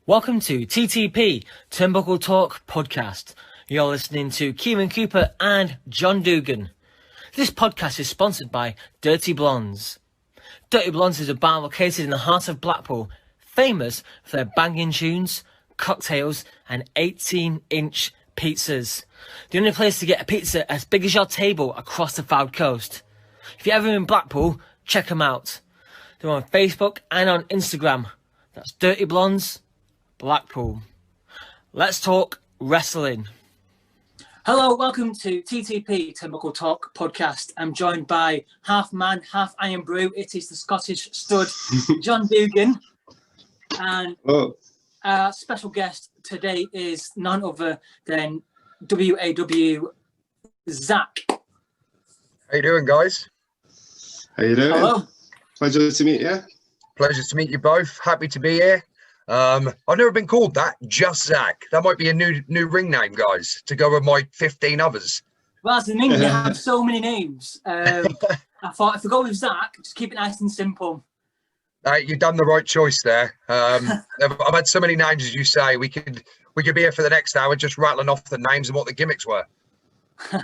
Welcome to TTP, Turnbuckle Talk Podcast. You're listening to Kieran Cooper and John Dugan. This podcast is sponsored by Dirty Blondes. Dirty Blondes is a bar located in the heart of Blackpool, famous for their banging tunes, cocktails and 18-inch pizzas. The only place to get a pizza as big as your table across the Fylde Coast. If you're ever in Blackpool, check them out. They're on Facebook and on Instagram. That's Dirty Blondes Blackpool. Let's talk wrestling. Hello, welcome to TTP, Turnbuckle Talk Podcast. I'm joined by half man, half Iron Brew. It is the Scottish stud, John Dugan. And our special guest today is none other than WAW Zach. How you doing, guys? How you doing? Hello. Pleasure to meet you. Pleasure to meet you both. Happy to be here. I've never been called that, just Zach. That might be a new ring name, guys, to go with my 15 others. Well, that's the thing, you have so many names. I thought if we go with Zach, just keep it nice and simple. You've done the right choice there. I've had so many names, as you say. We could be here for the next hour just rattling off the names and what the gimmicks were.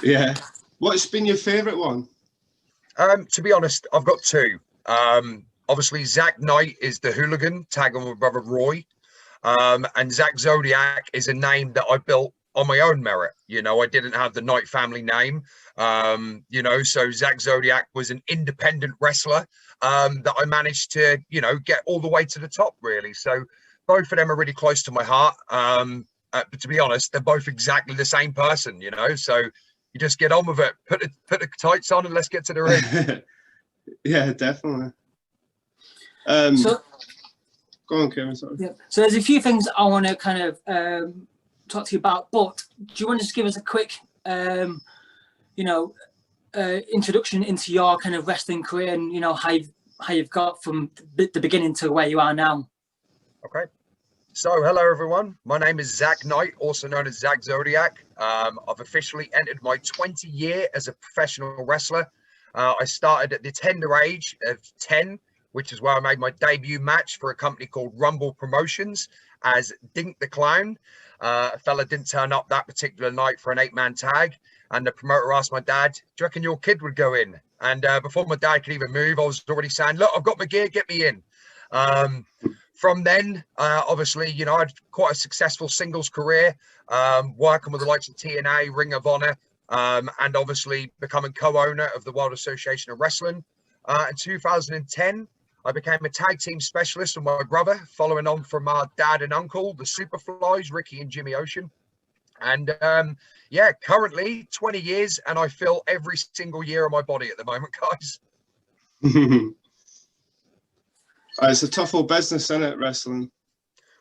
Yeah. What's been your favourite one? To be honest, I've got two. Obviously, Zach Knight is the hooligan, tag on my brother Roy. And Zach Zodiac is a name that I built on my own merit. You know, I didn't have the Knight family name. So Zach Zodiac was an independent wrestler that I managed to, get all the way to the top, really. So both of them are really close to my heart. But to be honest, they're both exactly the same person, so you just get on with it, put the tights on and let's get to the ring. Yeah, definitely. So go on, Kevin. Sorry. Yeah. So there's a few things I want to kind of talk to you about, but do you want to just give us a quick, introduction into your kind of wrestling career and how you've got from the beginning to where you are now? Okay. So hello everyone. My name is Zach Knight, also known as Zach Zodiac. I've officially entered my 20th year as a professional wrestler. I started at the tender age of 10. Which is where I made my debut match for a company called Rumble Promotions as Dink the Clown. A fella didn't turn up that particular night for an 8-man tag. And the promoter asked my dad, do you reckon your kid would go in? And before my dad could even move, I was already saying, look, I've got my gear, get me in. From then, obviously, I had quite a successful singles career, working with the likes of TNA, Ring of Honor, and obviously becoming co-owner of the World Association of Wrestling. In 2010, I became a tag team specialist with my brother, following on from our dad and uncle, the Superflies, Ricky and Jimmy Ocean. And currently 20 years, and I feel every single year on my body at the moment, guys. It's a tough old business, isn't it, wrestling?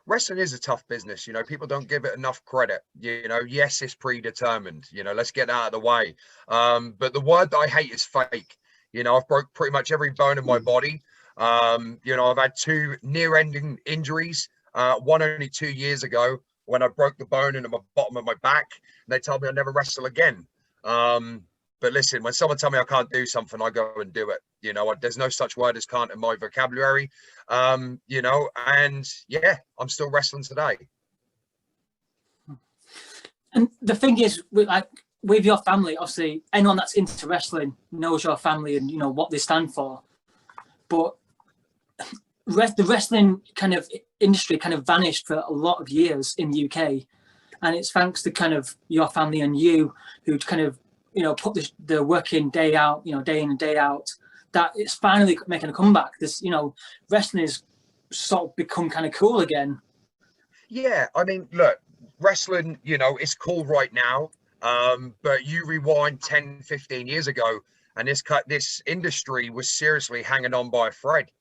Wrestling is a tough business. People don't give it enough credit. Yes, it's predetermined. Let's get that out of the way. But the word that I hate is fake. I've broke pretty much every bone in my body. I've had 2 near-ending injuries. One only 2 years ago when I broke the bone in the bottom of my back. And they told me I'd never wrestle again. But listen, when someone tells me I can't do something, I go and do it. There's no such word as can't in my vocabulary. And yeah, I'm still wrestling today. And the thing is, with your family, obviously, anyone that's into wrestling knows your family and what they stand for. But the wrestling kind of industry kind of vanished for a lot of years in the UK, and it's thanks to kind of your family and you who kind of put the work in day out, day in and day out, that it's finally making a comeback. This wrestling has sort of become kind of cool again. Yeah, I mean, look, wrestling, it's cool right now. But you rewind 10, 15 years ago, and this industry was seriously hanging on by a thread.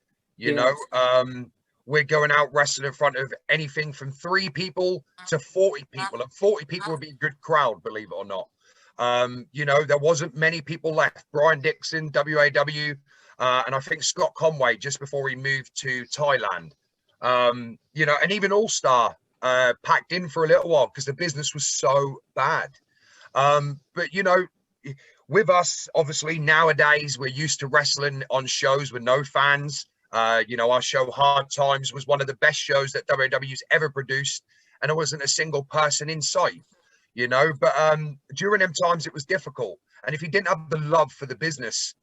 We're going out wrestling in front of anything from 3 people to 40 people, and 40 people would be a good crowd, believe it or not. There wasn't many people left. Brian Dixon, WAW, and I think Scott Conway just before he moved to Thailand. And even All Star packed in for a little while because the business was so bad. But with us, obviously nowadays we're used to wrestling on shows with no fans. You know, our show Hard Times was one of the best shows that WWE's ever produced, and there wasn't a single person in sight, you know. But during them times, it was difficult. And if you didn't have the love for the business,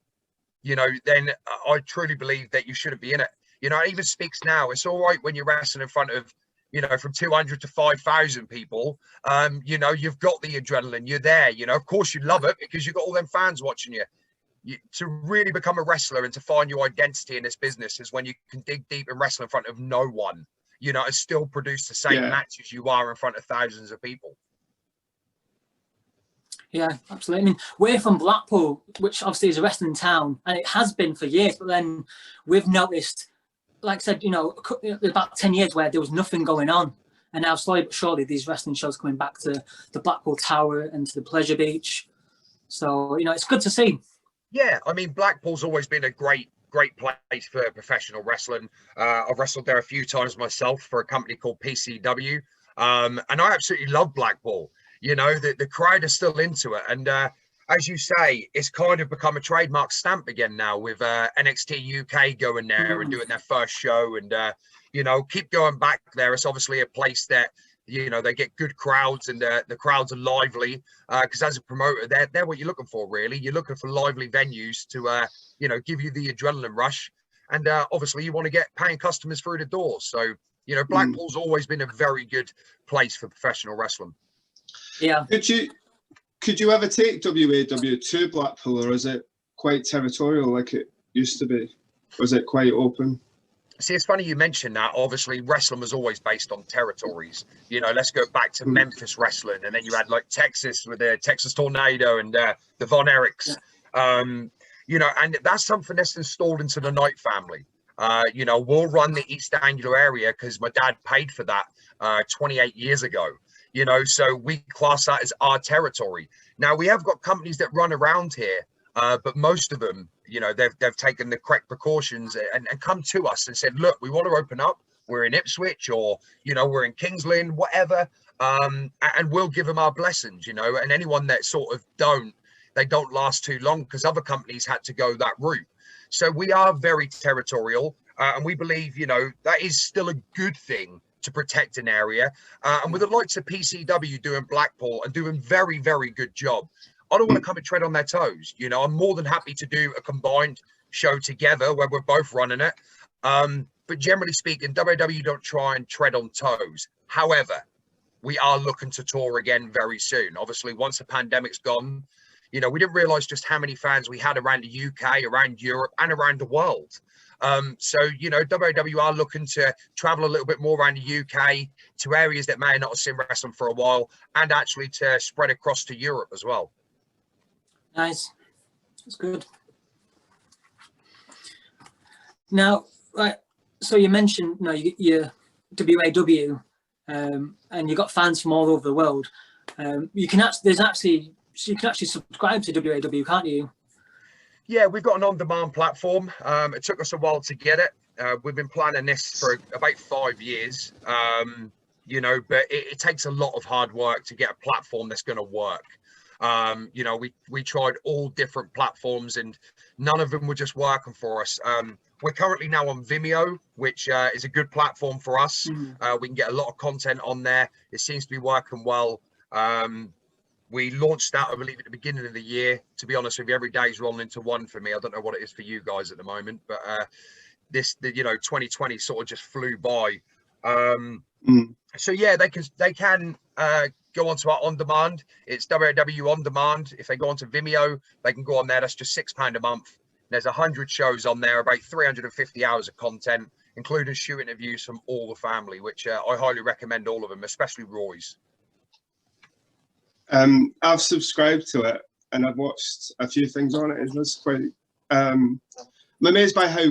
you know, then I truly believe that you shouldn't be in it. You know, it even speaks now. It's all right when you're wrestling in front of, you know, from 200 to 5,000 people. You know, you've got the adrenaline. You're there. You know, of course you love it because you've got all them fans watching you. To really become a wrestler and to find your identity in this business is when you can dig deep and wrestle in front of no one, you know, and still produce the same matches you are in front of thousands of people. Yeah, absolutely. I mean, we're from Blackpool, which obviously is a wrestling town, and it has been for years. But then we've noticed, like I said, you know, about 10 years where there was nothing going on. And now slowly but surely these wrestling shows coming back to the Blackpool Tower and to the Pleasure Beach. So, you know, it's good to see. Yeah, I mean, Blackpool's always been a great place for professional wrestling. I've wrestled there a few times myself for a company called PCW. And I absolutely love Blackpool. You know, the crowd is still into it. And as you say, it's kind of become a trademark stamp again now with NXT UK going there and doing their first show. And, you know, keep going back there. It's obviously a place that, you know, they get good crowds and the crowds are lively because as a promoter, they're what you're looking for, really. You're looking for lively venues to, you know, give you the adrenaline rush. And obviously you want to get paying customers through the door. So, you know, Blackpool's always been a very good place for professional wrestling. Yeah. Could you ever take WAW to Blackpool, or is it quite territorial like it used to be? Or is it quite open? See, it's funny you mentioned that. Obviously, wrestling was always based on territories. You know, let's go back to Memphis wrestling, and then you had like Texas with the Texas Tornado and the Von Erichs. You know, and that's something that's installed into the Knight family. You know, we'll run the East Anglia area because my dad paid for that 28 years ago. You know, so we class that as our territory. Now, we have got companies that run around here, but most of them, you know, they've taken the correct precautions and come to us and said, look, we want to open up. We're in Ipswich, or, you know, we're in Kings Lynn, whatever. And we'll give them our blessings, you know, and anyone that sort of they don't last too long because other companies had to go that route. So we are very territorial and we believe, you know, that is still a good thing to protect an area. And with the likes of PCW doing Blackpool and doing very, very good job, I don't want to come and tread on their toes. You know, I'm more than happy to do a combined show together where we're both running it. But generally speaking, WW don't try and tread on toes. However, we are looking to tour again very soon. Obviously, once the pandemic's gone, you know, we didn't realize just how many fans we had around the UK, around Europe, and around the world. So, you know, WW are looking to travel a little bit more around the UK to areas that may not have seen wrestling for a while, and actually to spread across to Europe as well. Nice. That's good. Now, right, so you mentioned, you know, your WAW, and you got fans from all over the world. You can actually subscribe to WAW, can't you? Yeah, we've got an on-demand platform. It took us a while to get it. We've been planning this for about 5 years, you know, but it takes a lot of hard work to get a platform that's going to work. You know, we tried all different platforms and none of them were just working for us. We're currently now on Vimeo, which is a good platform for us. We can get a lot of content on there. It seems to be working well. We launched that, I believe, at the beginning of the year. To be honest with you, every day is rolling into one for me. I don't know what it is for you guys at the moment, but you know, 2020 sort of just flew by. So yeah, they can go onto our on demand. It's WW on demand. If they go onto Vimeo, they can go on there. That's just £6 a month. There's 100 shows on there, about 350 hours of content, including shoot interviews from all the family, which I highly recommend all of them, especially Roy's. I've subscribed to it and I've watched a few things on it. It was quite, I'm amazed by how,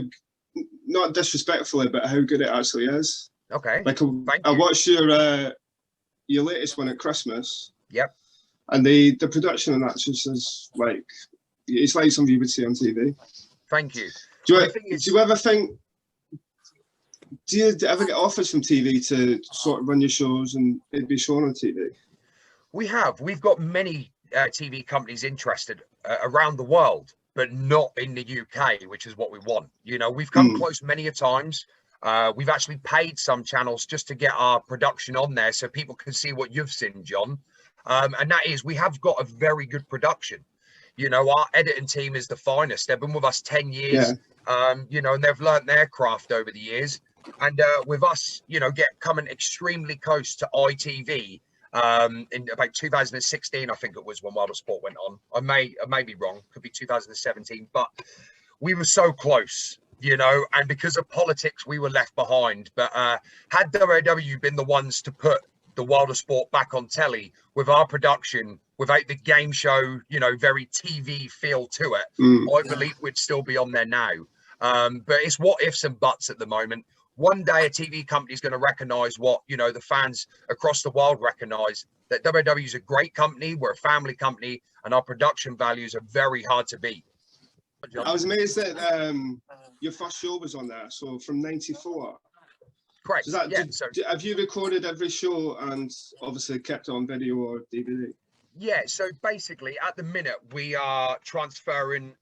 not disrespectfully, but how good it actually is. Okay. Like I watched your latest one at Christmas. Yep. And the production on that just is like, it's like something you would see on TV. Thank you. Do you ever get offers from TV to sort of run your shows and it'd be shown on TV? We've got many TV companies interested around the world. but not in the UK, which is what we want. You know, we've come close many a times. We've actually paid some channels just to get our production on there so people can see what you've seen, John. And that is, we have got a very good production. You know, our editing team is the finest. They've been with us 10 years, you know, and they've learned their craft over the years. And with us, you know, coming extremely close to ITV in about 2016, I think it was, when Wilder Sport went on. I may be wrong, could be 2017, but we were so close, you know, and because of politics, we were left behind. But had WAW been the ones to put the Wilder Sport back on telly with our production, without the game show, you know, very TV feel to it, I believe we'd still be on there now. But it's what ifs and buts at the moment. One day a TV company is going to recognize what, you know, the fans across the world recognize, that WW is a great company, we're a family company, and our production values are very hard to beat. I was amazed that your first show was on there, so from '94. Correct. So have you recorded every show and obviously kept it on video or DVD? Yeah, so basically at the minute we are transferring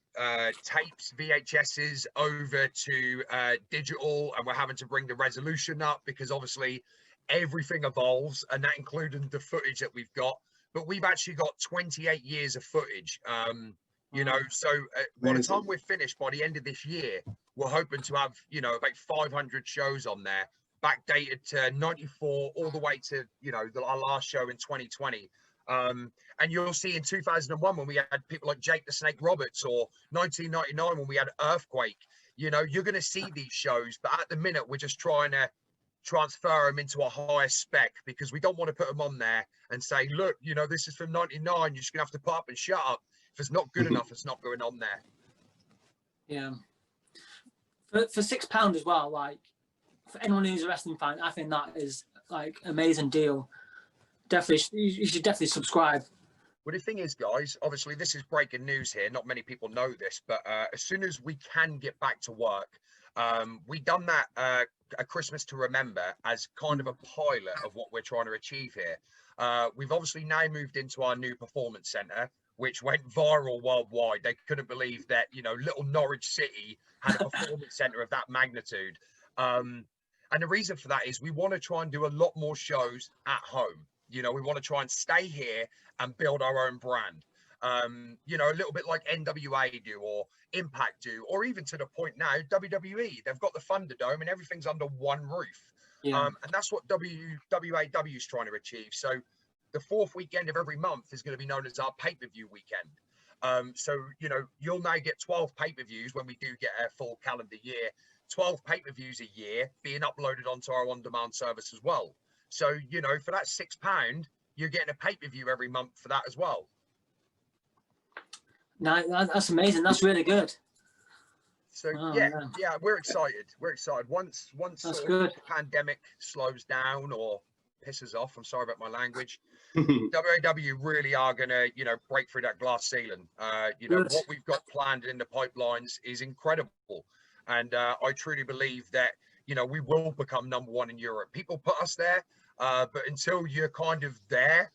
tapes, VHSs over to digital, and we're having to bring the resolution up because obviously everything evolves, and that including the footage that we've got. But we've actually got 28 years of footage. You know, so by the time we're finished by the end of this year, we're hoping to have, you know, about 500 shows on there, backdated to 94 all the way to, you know, our last show in 2020. And you'll see in 2001 when we had people like Jake the Snake Roberts, or 1999 when we had Earthquake, you know, you're going to see these shows. But at the minute, we're just trying to transfer them into a higher spec, because we don't want to put them on there and say, look, you know, this is from 99, you're just going to have to put up and shut up. If it's not good enough, it's not going on there. Yeah. For £6 as well, like, for anyone who's a wrestling fan, I think that is like an amazing deal. Definitely, you should definitely subscribe. Well, the thing is, guys, obviously this is breaking news here. Not many people know this, but as soon as we can get back to work, we done that a Christmas to Remember as kind of a pilot of what we're trying to achieve here. We've obviously now moved into our new performance centre, which went viral worldwide. They couldn't believe that, you know, little Norwich City had a performance centre of that magnitude. And the reason for that is we want to try and do a lot more shows at home. You know, we want to try and stay here and build our own brand. You know, a little bit like NWA do, or Impact do, or even to the point now, WWE. They've got the Thunderdome and everything's under one roof. Yeah. And that's what WAW is trying to achieve. So the fourth weekend of every month is going to be known as our pay-per-view weekend. So, you know, you'll now get 12 pay-per-views when we do get a full calendar year, 12 pay-per-views a year being uploaded onto our on-demand service as well. So, you know, for that £6, you're getting a pay-per-view every month for that as well. No, that's amazing. That's really good. So yeah, we're excited. We're excited. Once that's sort good. of the pandemic slows down or pisses off, I'm sorry about my language, WAW really are going to, you know, break through that glass ceiling. You know, what we've got planned in the pipelines is incredible. And I truly believe that, you know, we will become #1 in Europe. People put us there, but until you're kind of there,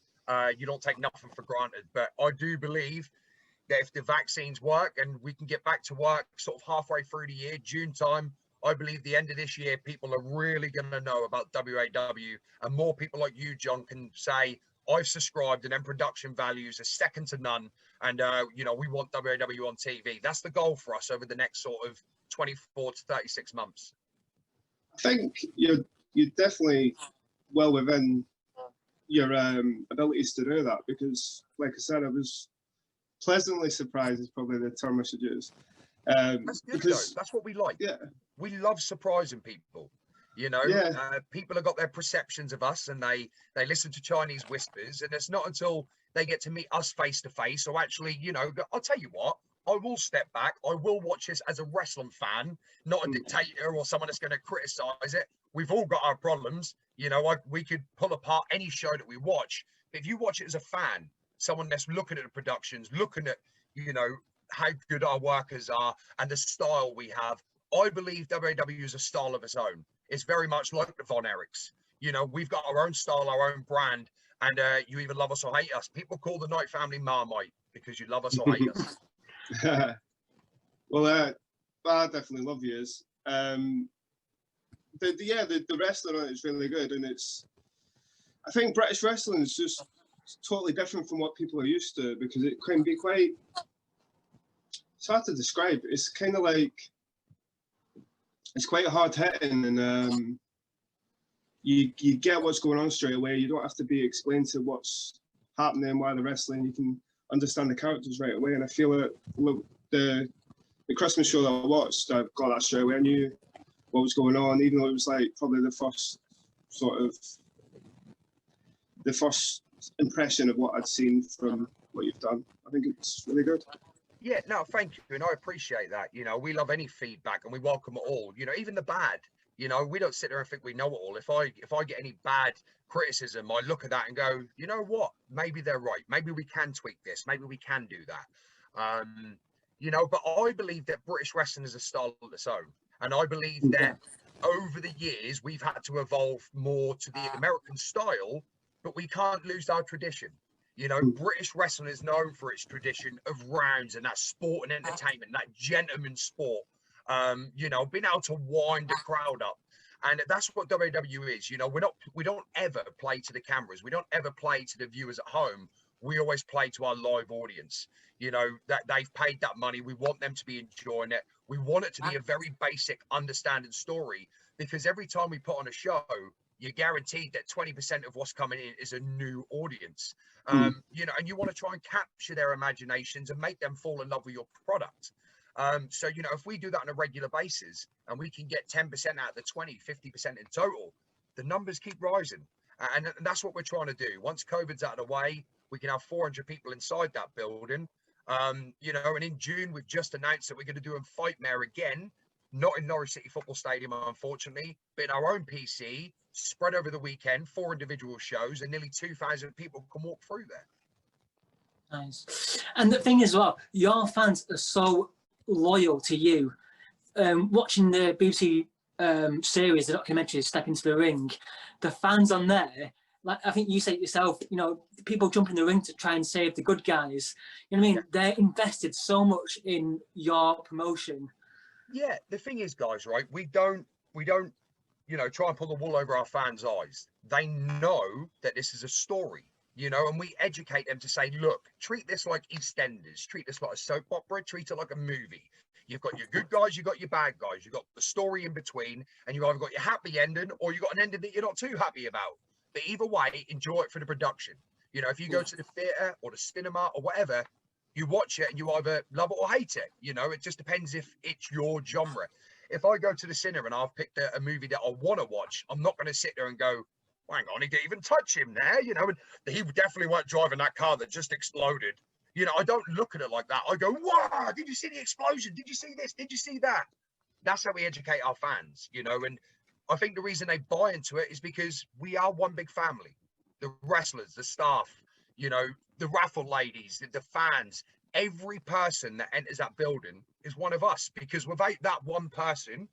you don't take nothing for granted. But I do believe that if the vaccines work and we can get back to work sort of halfway through the year, June time, I believe the end of this year, people are really going to know about WAW, and more people like you, John, can say, I've subscribed, and then production values are second to none. And, you know, we want WAW on TV. That's the goal for us over the next sort of 24 to 36 months. I think you're definitely well within your abilities to do that, because, like I said, I was pleasantly surprised is probably the term I should use. That's good, because that's what we like. Yeah, we love surprising people. You know, people have got their perceptions of us, and they listen to Chinese whispers, and it's not until they get to meet us face to face, or actually, you know, I'll tell you what, I will step back. I will watch this as a wrestling fan, not a dictator or someone that's going to criticize it. We've all got our problems. You know, we could pull apart any show that we watch. But if you watch it as a fan, someone that's looking at the productions, looking at, you know, how good our workers are and the style we have, I believe WAW is a style of its own. It's very much like the Von Erichs. You know, we've got our own style, our own brand, and you either love us or hate us. People call the Knight family Marmite because you love us or hate us. Well, I definitely love yours. The wrestling on it is really good, and I think British wrestling is just totally different from what people are used to, because it can be quite, it's hard to describe. It's kind of like, it's quite hard hitting, and you get what's going on straight away. You don't have to be explained to what's happening while they're wrestling. You can understand the characters right away. And I feel that the Christmas show that I watched, I got that straight away. I knew what was going on, even though it was like probably the first impression of what I'd seen from what you've done. I think it's really good. Yeah, no, thank you, and I appreciate that. You know, we love any feedback, and we welcome it all. You know, even the bad. You know, we don't sit there and think we know it all. If I get any bad criticism, I look at that and go, you know what? Maybe they're right. Maybe we can tweak this. Maybe we can do that. You know, but I believe that British wrestling is a style of its own, and I believe that over the years we've had to evolve more to the American style, but we can't lose our tradition. You know, British wrestling is known for its tradition of rounds and that sport and entertainment, that gentleman sport. You know, being able to wind the crowd up. And that's what WWE is. You know, we don't ever play to the cameras. We don't ever play to the viewers at home. We always play to our live audience. You know, that they've paid that money. We want them to be enjoying it. We want it to be a very basic understanding story, because every time we put on a show, you're guaranteed that 20% of what's coming in is a new audience. You know, and you want to try and capture their imaginations and make them fall in love with your product. So, you know, if we do that on a regular basis and we can get 10% out of the 20, 50% in total, the numbers keep rising. And that's what we're trying to do. Once COVID's out of the way, we can have 400 people inside that building. You know, and in June, we've just announced that we're going to do a Fightmare again, not in Norwich City Football Stadium, unfortunately, but in our own PC, spread over the weekend, 4 individual shows, and nearly 2,000 people can walk through there. Nice. And the thing is, well, your fans are so loyal to you. Watching the BBC series, the documentary Step Into the Ring, the fans on there, like I think you said it yourself, you know, people jump in the ring to try and save the good guys. You know what I mean? They're invested so much in your promotion. Yeah, the thing is, guys, right? We don't, you know, try and pull the wool over our fans' eyes. They know that this is a story, you know, and we educate them to say, look, treat this like EastEnders, treat this like a soap opera, treat it like a movie. You've got your good guys, you've got your bad guys, you've got the story in between, and you've either got your happy ending or you've got an ending that you're not too happy about. But either way, enjoy it for the production. You know, if you go to the theatre or the cinema or whatever, you watch it and you either love it or hate it. You know, it just depends if it's your genre. If I go to the cinema and I've picked a movie that I want to watch, I'm not going to sit there and go, hang on, he didn't even touch him there. You know, and he definitely weren't driving that car that just exploded. You know, I don't look at it like that. I go, wow, did you see the explosion? Did you see this? Did you see that? That's how we educate our fans, you know, and I think the reason they buy into it is because we are one big family. The wrestlers, the staff, you know, the raffle ladies, the fans, every person that enters that building is one of us, because without that one person,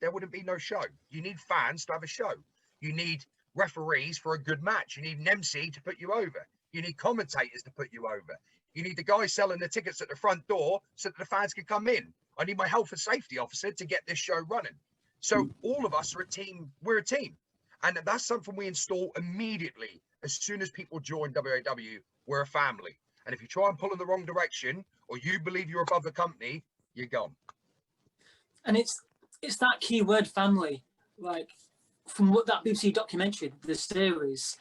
there wouldn't be no show. You need fans to have a show. You need referees for a good match. You need an MC to put you over. You need commentators to put you over. You need the guy selling the tickets at the front door so that the fans can come in. I need my health and safety officer to get this show running. So all of us are a team. We're a team. And that's something we install immediately. As soon as people join WAW, we're a family. And if you try and pull in the wrong direction, or you believe you're above the company, you're gone. And it's that key word, family. Like, from what that BBC documentary, the series,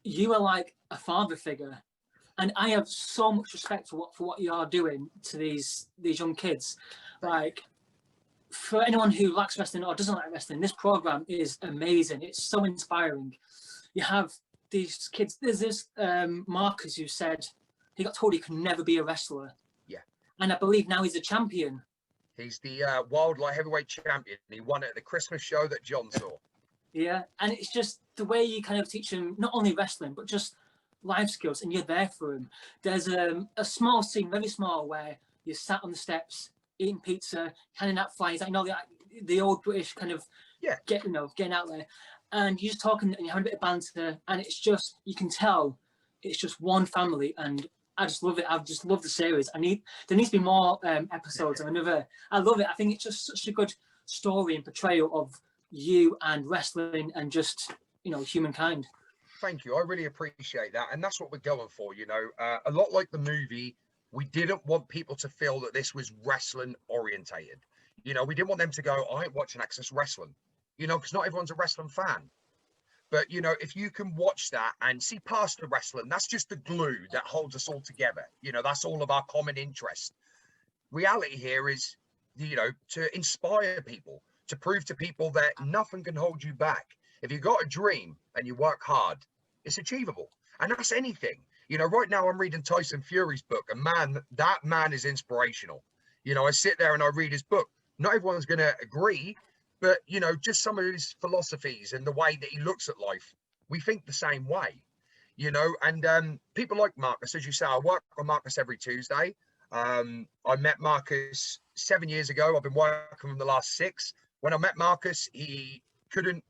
you are like a father figure. And I have so much respect for what you are doing to these young kids. Like, for anyone who likes wrestling or doesn't like wrestling, this program is amazing. It's so inspiring. You have these kids. There's this Marcus who said he got told he could never be a wrestler. Yeah. And I believe now he's a champion. He's the World Light Heavyweight Champion. He won it at the Christmas show that John saw. Yeah, and it's just the way you kind of teach him not only wrestling, but just life skills, and you're there for him. There's a small scene, very small, where you're sat on the steps, eating pizza, handing out flyers. I know the old British kind of getting out there, and you're just talking and you're having a bit of banter, and it's just, you can tell it's just one family. And I just love it. I've just loved the series. There needs to be more episodes of another. I love it. I think it's just such a good story and portrayal of you and wrestling and just, you know, humankind. Thank you. I really appreciate that. And that's what we're going for, you know. A lot like the movie, we didn't want people to feel that this was wrestling orientated. You know, we didn't want them to go, I ain't watching Access Wrestling, you know, because not everyone's a wrestling fan. But, you know, if you can watch that and see past the wrestling, that's just the glue that holds us all together. You know, that's all of our common interest. Reality here is, you know, to inspire people, to prove to people that nothing can hold you back. If you've got a dream and you work hard, it's achievable. And that's anything. You know, right now I'm reading Tyson Fury's book, and man, that man is inspirational. You know, I sit there and I read his book. Not everyone's going to agree, but, you know, just some of his philosophies and the way that he looks at life, we think the same way, you know. And people like Marcus, as you say, I work with Marcus every Tuesday. I met Marcus 7 years ago. I've been working with him the last 6. When I met Marcus, he couldn't,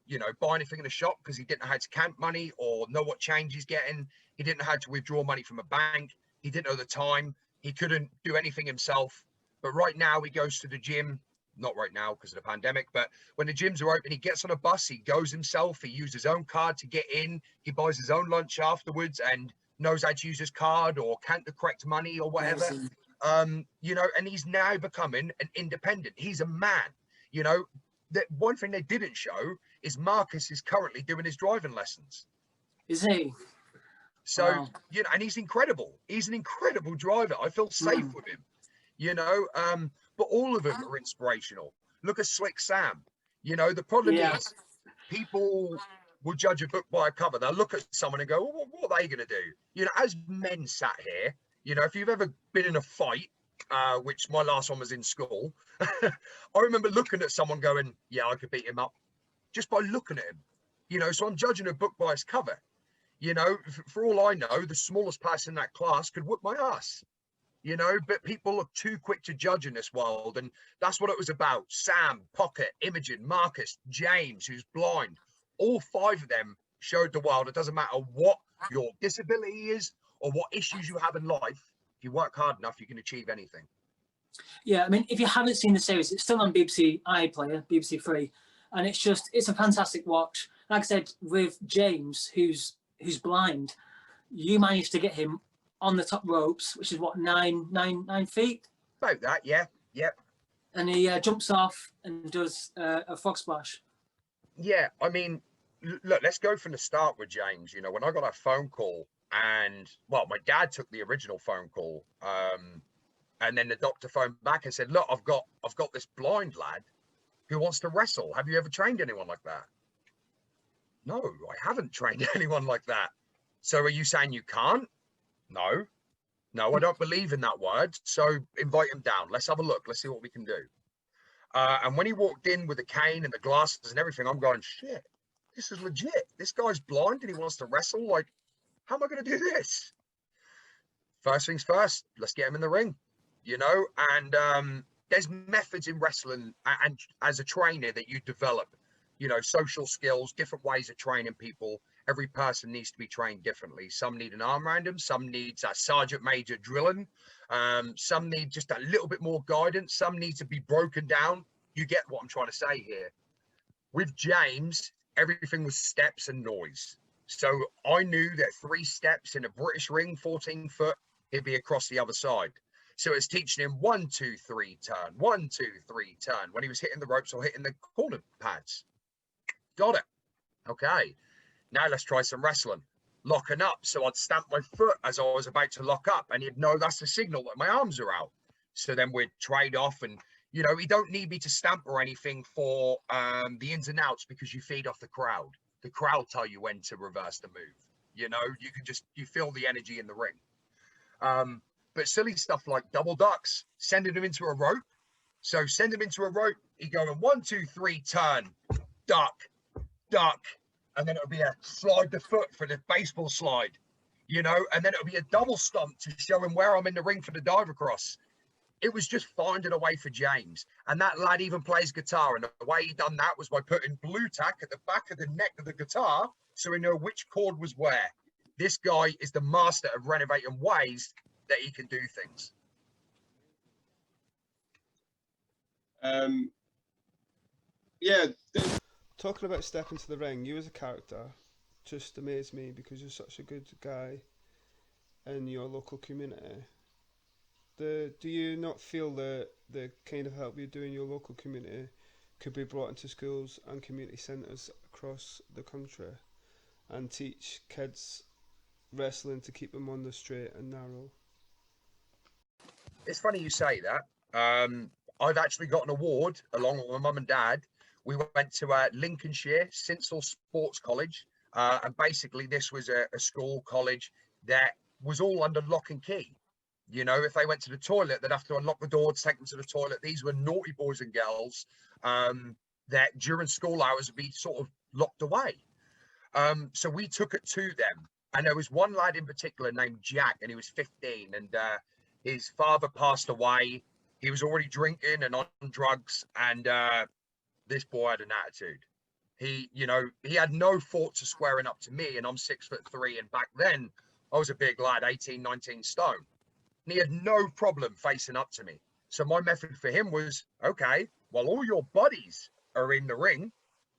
you know, buy anything in the shop because he didn't know how to count money or know what change he's getting. He didn't know how to withdraw money from a bank. He didn't know the time. He couldn't do anything himself. But right now he goes to the gym, not right now because of the pandemic, but when the gyms are open, he gets on a bus, he goes himself, he uses his own card to get in, he buys his own lunch afterwards and knows how to use his card or count the correct money or whatever. You know, and he's now becoming an independent. He's a man, you know. That one thing they didn't show is Marcus is currently doing his driving lessons. Is he? So, wow. You know, and he's incredible. He's an incredible driver. I feel safe with him, you know. But all of them are inspirational. Look at Slick Sam. You know, the problem is people will judge a book by a cover. They'll look at someone and go, well, what are they going to do? You know, as men sat here, you know, if you've ever been in a fight, which my last one was in school, I remember looking at someone going, yeah, I could beat him up just by looking at him. You know, so I'm judging a book by its cover. You know, for all I know, the smallest person in that class could whoop my ass. You know, but people are too quick to judge in this world. And that's what it was about. Sam, Pocket, Imogen, Marcus, James, who's blind. All 5 of them showed the world it doesn't matter what your disability is or what issues you have in life. If you work hard enough, you can achieve anything. Yeah, I mean, if you haven't seen the series, it's still on BBC iPlayer, BBC Three, and it's a fantastic watch. Like I said, with James, who's blind, you managed to get him on the top ropes, which is what, 9 feet? About that, yeah. Yep. And he jumps off and does a frog splash. Yeah, I mean, look, let's go from the start with James. You know, when I got a phone call, and well, my dad took the original phone call, and then the doctor phoned back and said, look, I've got this blind lad who wants to wrestle. Have you ever trained anyone like that? No, I haven't trained anyone like that. So are you saying you can't? No, I don't believe in that word. So invite him down. Let's have a look. Let's see what we can do. And when he walked in with the cane and the glasses and everything, I'm going, shit, this is legit. This guy's blind and he wants to wrestle. Like, how am I going to do this? First things first, let's get him in the ring, you know. And there's methods in wrestling and as a trainer that you develop, you know, social skills, different ways of training people. Every person needs to be trained differently. Some need an arm around them. Some needs a sergeant major drilling. Some need just a little bit more guidance. Some need to be broken down. You get what I'm trying to say here. With James, everything was steps and noise. So I knew that 3 steps in a British ring, 14 foot, he'd be across the other side. So it's teaching him 1, 2, 3, turn, 1, 2, 3, turn when he was hitting the ropes or hitting the corner pads. Got it. Okay. Now let's try some wrestling. Locking up. So I'd stamp my foot as I was about to lock up and he'd know that's the signal that my arms are out. So then we'd trade off and, you know, you don't need me to stamp or anything for the ins and outs because you feed off the crowd. The crowd tell you when to reverse the move. You know, you can just, you feel the energy in the ring. But silly stuff like double ducks, sending him into a rope. So send him into a rope. He going 1, 2, 3, turn, duck, duck. And then it'll be a slide the foot for the baseball slide, you know, and then it'll be a double stomp to show him where I'm in the ring for the dive across. It was just finding a way for James. And that lad even plays guitar. And the way he done that was by putting blue tack at the back of the neck of the guitar so he knew which chord was where. this guy is the master of renovating ways that he can do things. Yeah. Talking about stepping to the ring, you as a character just amazed me because you're such a good guy in your local community. Do you not feel that the kind of help you do in your local community could be brought into schools and community centres across the country and teach kids wrestling to keep them on the straight and narrow? It's funny you say that. I've actually got an award along with my mum and dad. We went to Lincolnshire Sinsel Sports College, and basically this was a school college that was all under lock and key. You know, if they went to the toilet, they'd have to unlock the door to take them to the toilet. These were naughty boys and girls that during school hours would be sort of locked away. So we took it to them. And there was one lad in particular named Jack, and he was 15, and his father passed away. He was already drinking and on drugs, and this boy had an attitude. He had no thoughts of squaring up to me, and I'm 6'3", and back then I was a big lad, 18, 19 stone. And he had no problem facing up to me. So my method for him was, okay, while all your buddies are in the ring,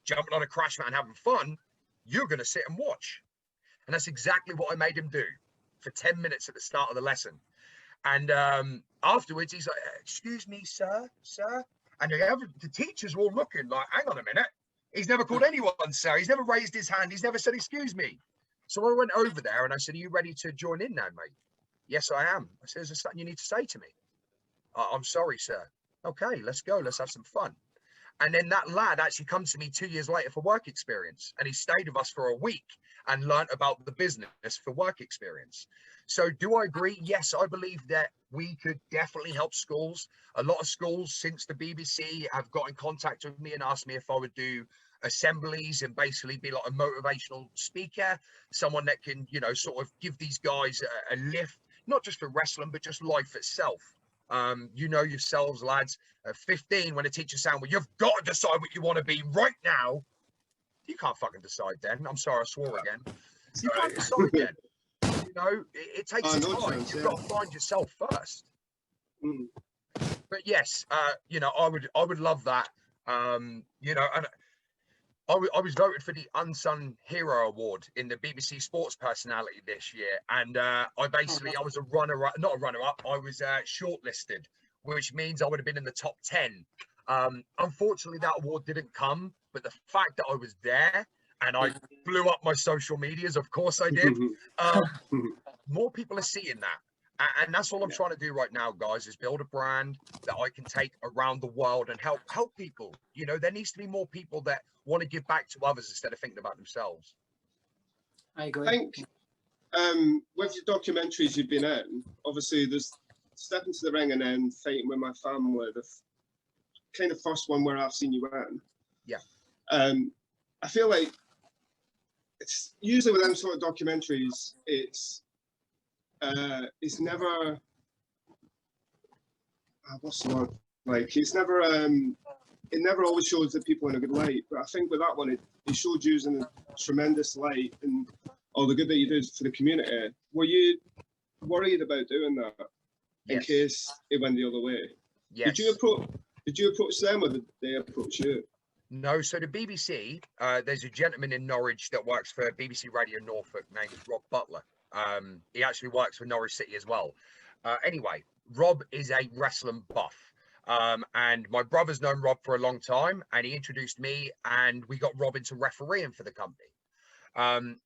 jumping on a crash mat and having fun, you're going to sit and watch. And that's exactly what I made him do for 10 minutes at the start of the lesson. And afterwards, he's like, excuse me, sir. And the teachers were all looking like, hang on a minute. He's never called anyone, sir. He's never raised his hand. He's never said, excuse me. So I went over there and I said, are you ready to join in now, mate? Yes, I am. I said, is there something you need to say to me? I'm sorry, sir. Okay, let's go. Let's have some fun. And then that lad actually comes to me 2 years later for work experience. And he stayed with us for a week and learned about the business for work experience. So do I agree? Yes, I believe that we could definitely help schools. A lot of schools since the BBC have got in contact with me and asked me if I would do assemblies and basically be like a motivational speaker, someone that can, sort of give these guys a lift, not just for wrestling, but just life itself. You know yourselves, lads, at 15, when a teacher saying, well, you've got to decide what you want to be right now. You can't fucking decide then. I'm sorry, I swore again. You can't decide then. It takes time. You've got to find yourself first. But yes, I would love that. And I was voted for the Unsung Hero Award in the BBC Sports Personality this year. And I was a runner-up, not a runner-up, I was shortlisted, which means I would have been in the top 10. Unfortunately, that award didn't come, but the fact that I was there and I blew up my social medias, of course I did, more people are seeing that. And that's all I'm trying to do right now, guys, is build a brand that I can take around the world and help people. There needs to be more people that want to give back to others instead of thinking about themselves. I agree. I think with your documentaries you've been in, obviously there's Stepping to the Ring and then Fighting with My Family, the kind of first one where I've seen you in. Yeah. I feel like it's usually with them sort of documentaries, it's never what's the word? Like it's never it never always shows the people in a good light. But I think with that one, it showed you in a tremendous light and all the good that you did for the community. Were you worried about doing that in case it went the other way? Yes. Did you approach them or did they approach you? No, so the BBC, there's a gentleman in Norwich that works for BBC Radio Norfolk named Rob Butler. He actually works for Norwich City as well. Anyway, Rob is a wrestling buff. And my brother's known Rob for a long time, and he introduced me, and we got Rob into refereeing for the company.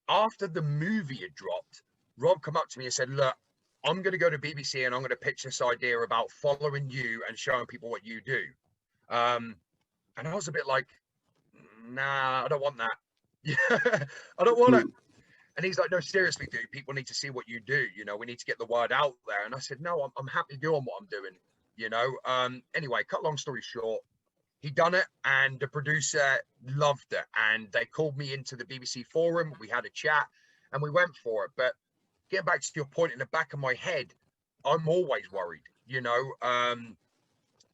After the movie had dropped, Rob come up to me and said, look, I'm going to go to BBC and I'm going to pitch this idea about following you and showing people what you do. And I was a bit like, nah, I don't want that. I don't want it. And he's like, no, seriously, dude, people need to see what you do. We need to get the word out there. And I said, no, I'm happy doing what I'm doing, Anyway, cut long story short, he done it and the producer loved it. And they called me into the BBC forum. We had a chat and we went for it. But getting back to your point, in the back of my head, I'm always worried,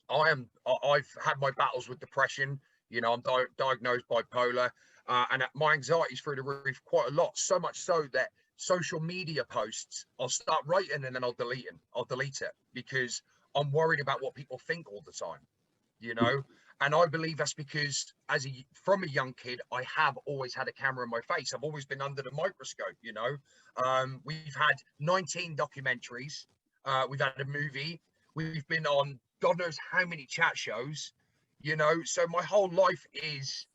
I've had my battles with depression. I'm diagnosed bipolar, and my anxiety's through the roof quite a lot. So much so that social media posts, I'll start writing and then I'll delete them. I'll delete it because I'm worried about what people think all the time, you know. And I believe that's because from a young kid, I have always had a camera in my face. I've always been under the microscope, you know. We've had 19 documentaries. We've had a movie. We've been on God knows how many chat shows, you know. So my whole life is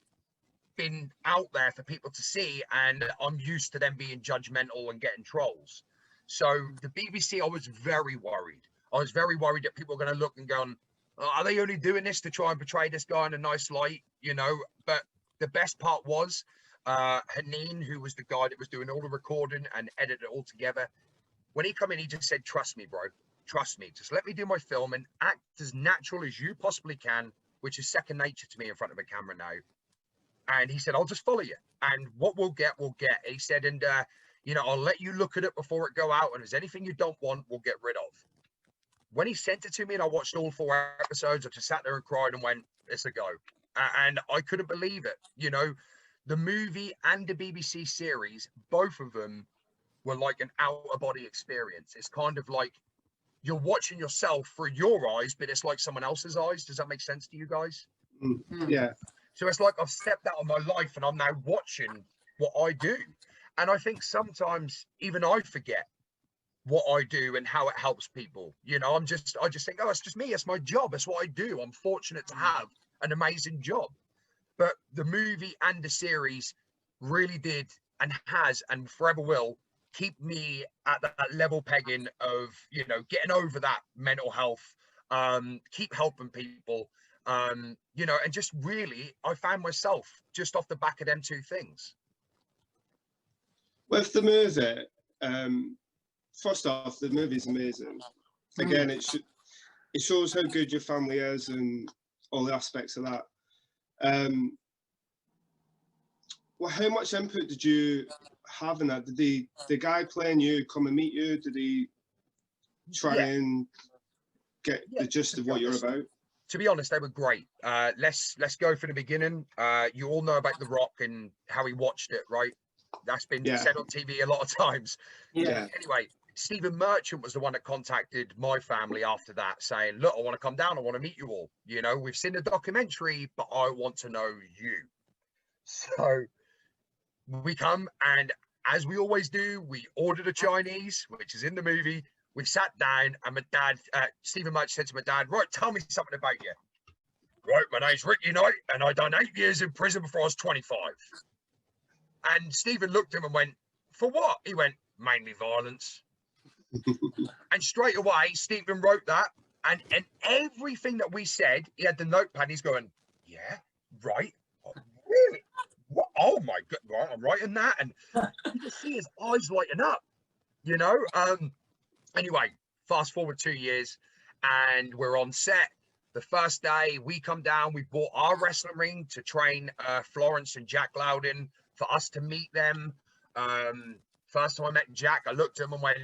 been out there for people to see, and I'm used to them being judgmental and getting trolls. So the BBC, I was very worried. I was very worried that people were going to look and go, are they only doing this to try and portray this guy in a nice light, you know? But the best part was Haneen, who was the guy that was doing all the recording and edited it all together. When he come in, he just said, trust me, bro, trust me. Just let me do my film and act as natural as you possibly can, which is second nature to me in front of a camera now. And he said, I'll just follow you. And what we'll get, we'll get. He said, and, you know, I'll let you look at it before it go out. And if there's anything you don't want, we'll get rid of. When he sent it to me and I watched all 4 episodes, I just sat there and cried and went, it's a go. And I couldn't believe it. You know, the movie and the BBC series, both of them were like an out-of-body experience. It's kind of like you're watching yourself through your eyes, but it's like someone else's eyes. Does that make sense to you guys? Yeah. So it's like I've stepped out of my life and I'm now watching what I do. And I think sometimes even I forget what I do and how it helps people. You know, I just think, oh, it's just me. It's my job. It's what I do. I'm fortunate to have an amazing job. But the movie and the series really did and has and forever will keep me at that level pegging of, you know, getting over that mental health, keep helping people. You know, and just really, I found myself just off the back of them 2 things. With the movie, first off, the movie's amazing. Again, it shows how good your family is and all the aspects of that. Well, how much input did you have in that? Did the guy playing you come and meet you? Did he try and get the gist of what you're about? To be honest, they were great. Let's go from the beginning. You all know about The Rock and how he watched it, right? That's been said on TV a lot of times. Yeah. Anyway, Stephen Merchant was the one that contacted my family after that, saying, look, I want to come down. I want to meet you all. You know, we've seen the documentary, but I want to know you. So we come, and as we always do, we ordered a Chinese, which is in the movie. We sat down, and my dad, Stephen Merchant, said to my dad, right, tell me something about you. Right, my name's Ricky Knight, and I done 8 years in prison before I was 25. And Stephen looked at him and went, for what? He went, mainly violence. And straight away, Stephen wrote that. And everything that we said, he had the notepad. He's going, yeah, right. Oh, really? What? Oh, my God. Right, I'm writing that. And you can see his eyes lighting up, you know? Anyway, fast forward 2 years, and we're on set. The first day we come down, we bought our wrestling ring to train Florence and Jack Loudon for us to meet them. First time I met Jack, I looked at him and went,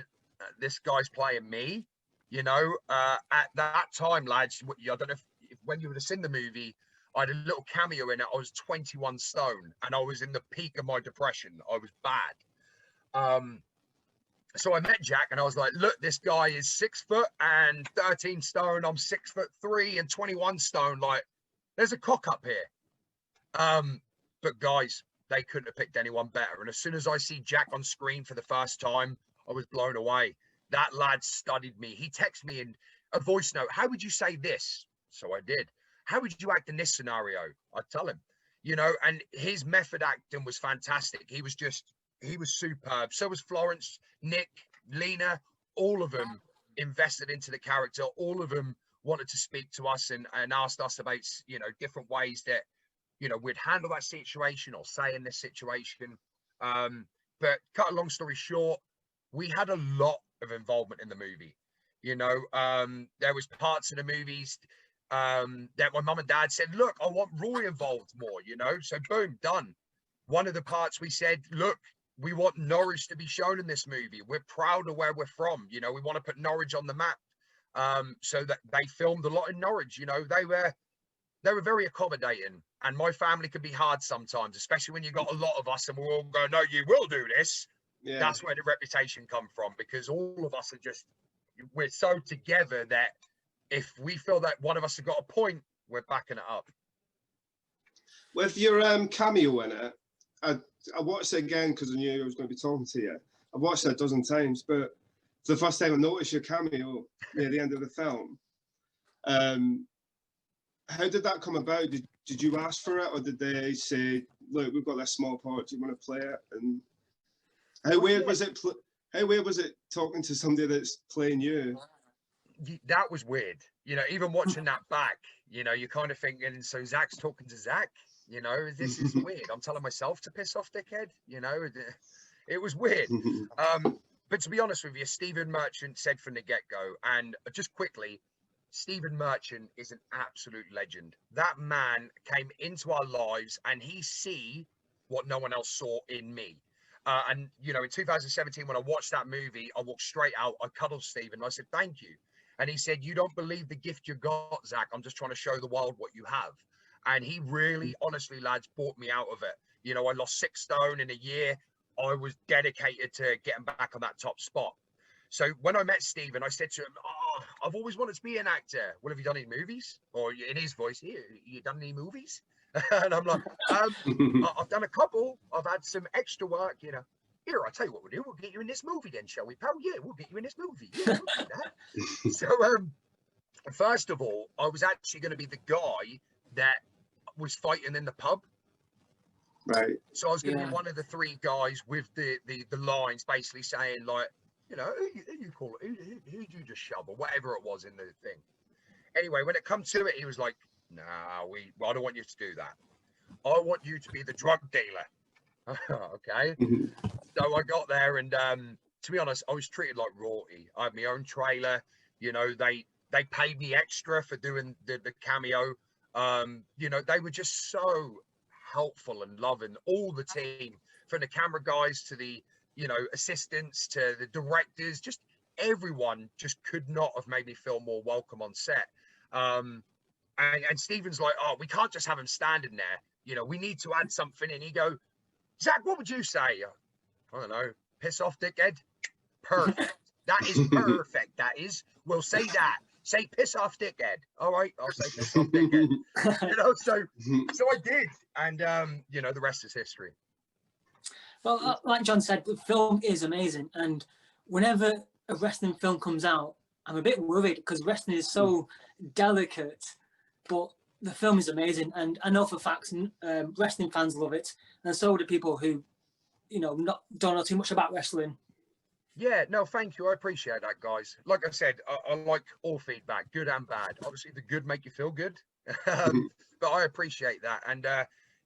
this guy's playing me. You know, at that time, lads, I don't know if when you would have seen the movie, I had a little cameo in it. I was 21 stone and I was in the peak of my depression. I was bad. So I met Jack and I was like, look, this guy is 6 foot and 13 stone. I'm 6'3" and 21 stone. Like, there's a cock up here. But guys, they couldn't have picked anyone better. And as soon as I see Jack on screen for the first time, I was blown away. That lad studied me. He texted me in a voice note. How would you say this? So I did. How would you act in this scenario? I'd tell him, you know, and his method acting was fantastic. He was superb. So was Florence, Nick, Lena, all of them invested into the character. All of them wanted to speak to us and asked us about, you know, different ways that, you know, we'd handle that situation or say in this situation. But cut a long story short, we had a lot of involvement in the movie. You know, there was parts of the movies that my mum and dad said, look, I want Roy involved more, you know, so boom, done. One of the parts we said, look, we want Norwich to be shown in this movie. We're proud of where we're from. You know, we want to put Norwich on the map. So that they filmed a lot in Norwich. You know, they were very accommodating, and my family can be hard sometimes, especially when you got a lot of us and we're all going, no, you will do this. Yeah. That's where the reputation come from, because all of us are just, we're so together that if we feel that one of us has got a point, we're backing it up. With your cameo in it, I watched it again because I knew I was going to be talking to you. I've watched it a dozen times, but for the first time I noticed your cameo near the end of the film. How did that come about? Did you ask for it, or did they say, "Look, we've got this small part. Do you want to play it?" And how weird was it? How weird was it talking to somebody that's playing you? That was weird. You know, even watching that back, you know, you're kind of thinking, so Zach's talking to Zach. You know, this is weird. I'm telling myself to piss off, dickhead. You know, it was weird. But to be honest with you, Stephen Merchant said from the get-go, and just quickly, Stephen Merchant is an absolute legend. That man came into our lives and he see what no one else saw in me. And, you know, in 2017, when I watched that movie, I walked straight out, I cuddled Stephen, and I said, thank you. And he said, you don't believe the gift you got, Zach. I'm just trying to show the world what you have. And he really, honestly, lads, brought me out of it. You know, I lost 6 stone in a year. I was dedicated to getting back on that top spot. So when I met Stephen, I said to him, oh, I've always wanted to be an actor. Well, have you done any movies? Or in his voice, you done any movies? And I'm like, I've done a couple. I've had some extra work, you know. Here, I'll tell you what we'll do. We'll get you in this movie then, shall we, pal? Yeah, we'll get you in this movie. Yeah, we'll do that. So, first of all, I was actually going to be the guy that was fighting in the pub. Right. So I was going to be one of the 3 guys with the lines basically saying, like, you know, who you call it? Who do you just shove, or whatever it was in the thing. Anyway, when it comes to it, he was like, nah, I don't want you to do that. I want you to be the drug dealer. Okay. So I got there, and to be honest, I was treated like royalty. I had my own trailer. You know, they paid me extra for doing the cameo. You know, they were just so helpful and loving, all the team, from the camera guys to the, you know, assistants to the directors, just everyone just could not have made me feel more welcome on set. And Stephen's like, oh, we can't just have him standing there. You know, we need to add something. And he go, Zach, what would you say? I don't know. Piss off, dickhead. Perfect. That is perfect. That is. We'll say that. Say piss off, dickhead. All right, I'll say piss off, dickhead. You know, so I did, and you know, the rest is history. Well, like John said, the film is amazing, and whenever a wrestling film comes out, I'm a bit worried because wrestling is so delicate, but the film is amazing, and I know for facts, wrestling fans love it, and so do people who, you know, don't know too much about wrestling. Yeah, no, thank you. I appreciate that, guys. Like I said, I like all feedback, good and bad. Obviously, the good make you feel good, but I appreciate that. And,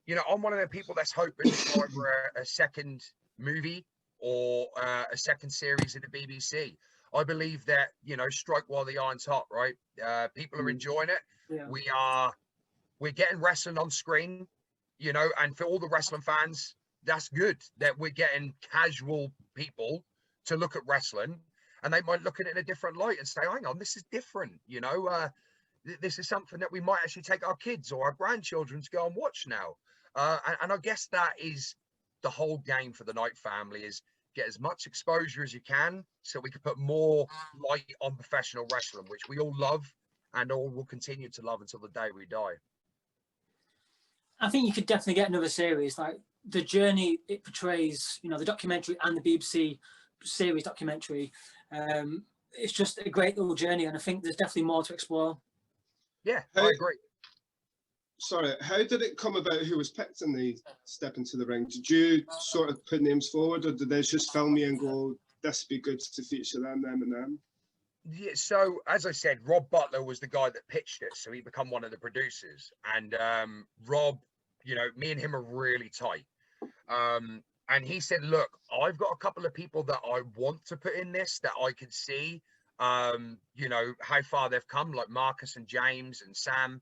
you know, I'm one of the people that's hoping for a second movie or a second series of the BBC. I believe that, you know, strike while the iron's hot, right? People are enjoying it. Yeah. We're getting wrestling on screen, you know, and for all the wrestling fans, that's good that we're getting casual people to look at wrestling, and they might look at it in a different light and say, hang on, this is different, you know, this is something that we might actually take our kids or our grandchildren to go and watch now. And I guess that is the whole game for the Knight family, is get as much exposure as you can so we can put more light on professional wrestling, which we all love and all will continue to love until the day we die. I think you could definitely get another series, like the journey it portrays, you know, the documentary and the BBC series documentary. It's just a great little journey, and I think there's definitely more to explore. Yeah, I agree. Sorry, how did it come about who was picked in the Step Into the Ring? Did you sort of put names forward, or did they just film you and go, this would be good to feature them, and them? Yeah, so as I said, Rob Butler was the guy that pitched it, so he become one of the producers. And Rob, you know, me and him are really tight. And he said, look, I've got a couple of people that I want to put in this that I can see, you know, how far they've come, like Marcus and James and Sam.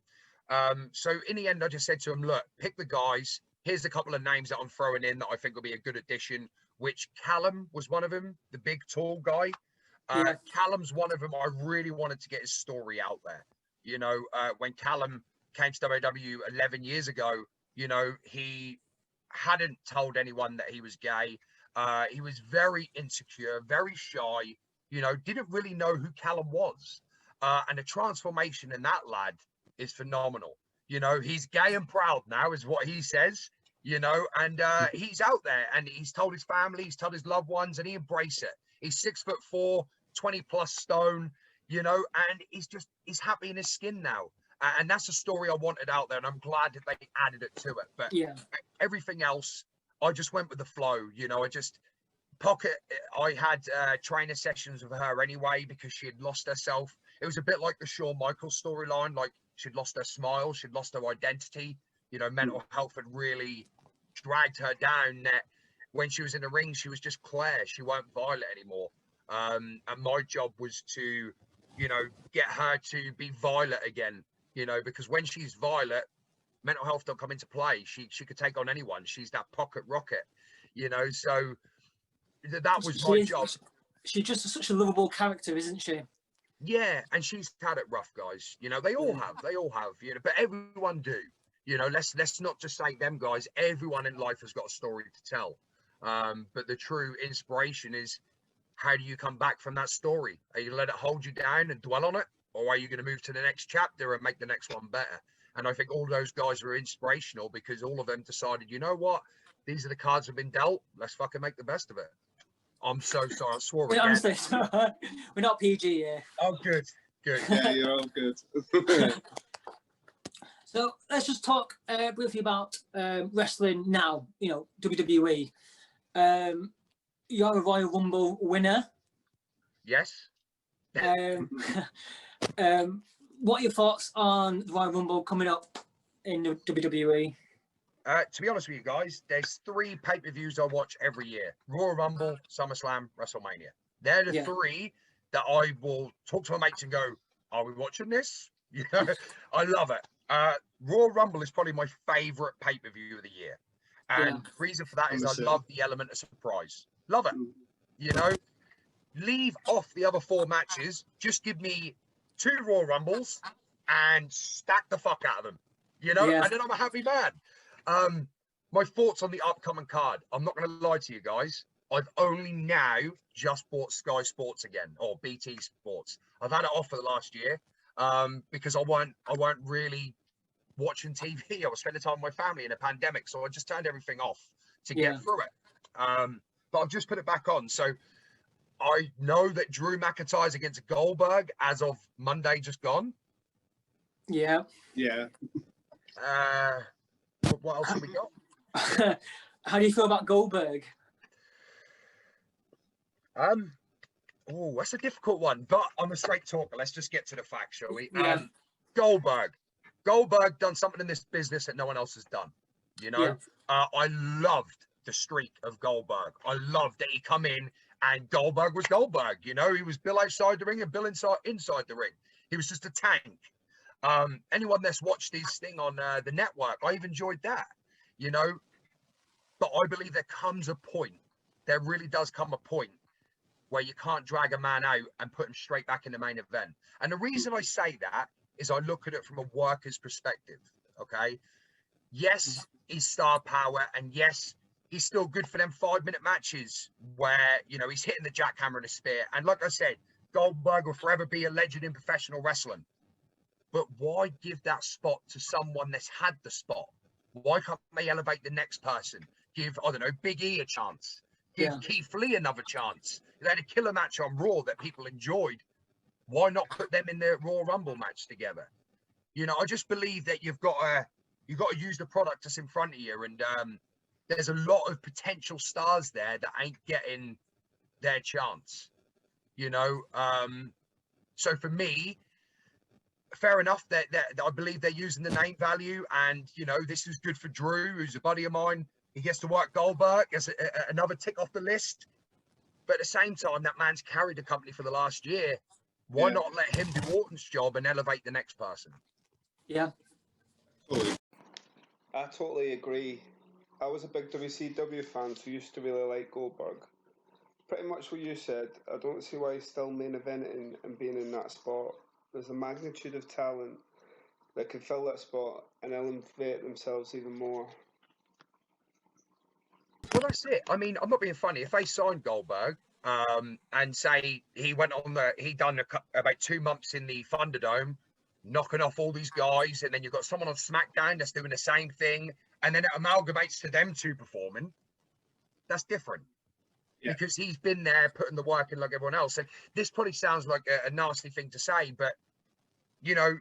So in the end, I just said to him, look, pick the guys. Here's a couple of names that I'm throwing in that I think will be a good addition, which Callum was one of them, the big, tall guy. Callum's one of them. I really wanted to get his story out there. You know, when Callum came to WW 11 years ago, you know, he hadn't told anyone that he was gay. He was very insecure, very shy, didn't really know who Callum was. And the transformation in that lad is phenomenal. He's gay and proud now, is what he says, and he's out there and he's told his family, he's told his loved ones, and he embraced it. He's 6'4", 20+ stone, and he's happy in his skin now. And that's the story I wanted out there, and I'm glad that they added it to it. But everything else, I just went with the flow. I had trainer sessions with her anyway because she had lost herself. It was a bit like the Shawn Michaels storyline, like she'd lost her smile, she'd lost her identity. Mental health had really dragged her down. That when she was in the ring, she was just Claire. She weren't Violet anymore. And my job was to, get her to be Violet again. Because when she's Violet, mental health don't come into play. She could take on anyone. She's that pocket rocket. So that was my job. She's just such a lovable character, isn't she? Yeah, and she's had it rough, guys. They all have. But everyone do. Let's not just say them guys. Everyone in life has got a story to tell. But the true inspiration is, how do you come back from that story? Are you let it hold you down and dwell on it? Or are you going to move to the next chapter and make the next one better? And I think all those guys were inspirational because all of them decided, you know what? These are the cards that have been dealt. Let's fucking make the best of it. I'm so sorry. I swore again. Honestly, we're not PG here. Oh, good. Yeah, you're all good. So let's just talk briefly about wrestling now, WWE. You're a Royal Rumble winner. Yes. What are your thoughts on the Royal Rumble coming up in the WWE? To be honest with you guys, there's 3 pay-per-views I watch every year: Royal Rumble, SummerSlam, WrestleMania. They're the 3 that I will talk to my mates and go, are we watching this? I love it. Royal Rumble is probably my favorite pay-per-view of the year. And the reason for that is I love the element of surprise. Love it. Leave off the other 4 matches. Just give me 2 Royal Rumbles and stack the fuck out of them. And then I'm a happy man. My thoughts on the upcoming card. I'm not going to lie to you guys. I've only now just bought Sky Sports again, or BT Sports. I've had it off for the last year because I weren't really watching TV. I was spending time with my family in a pandemic, so I just turned everything off to get through it. But I've just put it back on. So I know that Drew McIntyre's against Goldberg as of Monday just gone. Yeah. What else have we got? How do you feel about Goldberg? That's a difficult one, but I'm a straight talker. Let's just get to the facts, shall we? Yeah. Goldberg done something in this business that no one else has done. I loved the streak of Goldberg. I loved that he come in and Goldberg was Goldberg. He was Bill outside the ring and Bill inside the ring. He was just a tank. Anyone that's watched his thing on the network, I've enjoyed that. But I believe there comes a point. There really does come a point where you can't drag a man out and put him straight back in the main event. And the reason I say that is I look at it from a worker's perspective, okay? Yes, he's star power, and yes, he's still good for them 5-minute matches where, he's hitting the jackhammer and the spear. And like I said, Goldberg will forever be a legend in professional wrestling. But why give that spot to someone that's had the spot? Why can't they elevate the next person? Give, I don't know, Big E a chance. Give Keith Lee another chance. They had a killer match on Raw that people enjoyed. Why not put them in the Raw Rumble match together? I just believe that you've got to use the product that's in front of you. And there's a lot of potential stars there that ain't getting their chance. So for me, fair enough that I believe they're using the name value, and this is good for Drew, who's a buddy of mine. He gets to work Goldberg as another tick off the list. But at the same time, that man's carried the company for the last year. Why not let him do Orton's job and elevate the next person? Yeah. I totally agree. I was a big WCW fan who used to really like Goldberg. Pretty much what you said. I don't see why he's still main eventing and being in that spot. There's a magnitude of talent that can fill that spot and elevate themselves even more. Well, that's it. I mean, I'm not being funny. If they signed Goldberg, and say he went on he done about 2 months in the Thunderdome, knocking off all these guys, and then you've got someone on SmackDown that's doing the same thing, and then it amalgamates to them two performing. That's different. Yeah. Because he's been there putting the work in like everyone else. And this probably sounds like a nasty thing to say, but you know,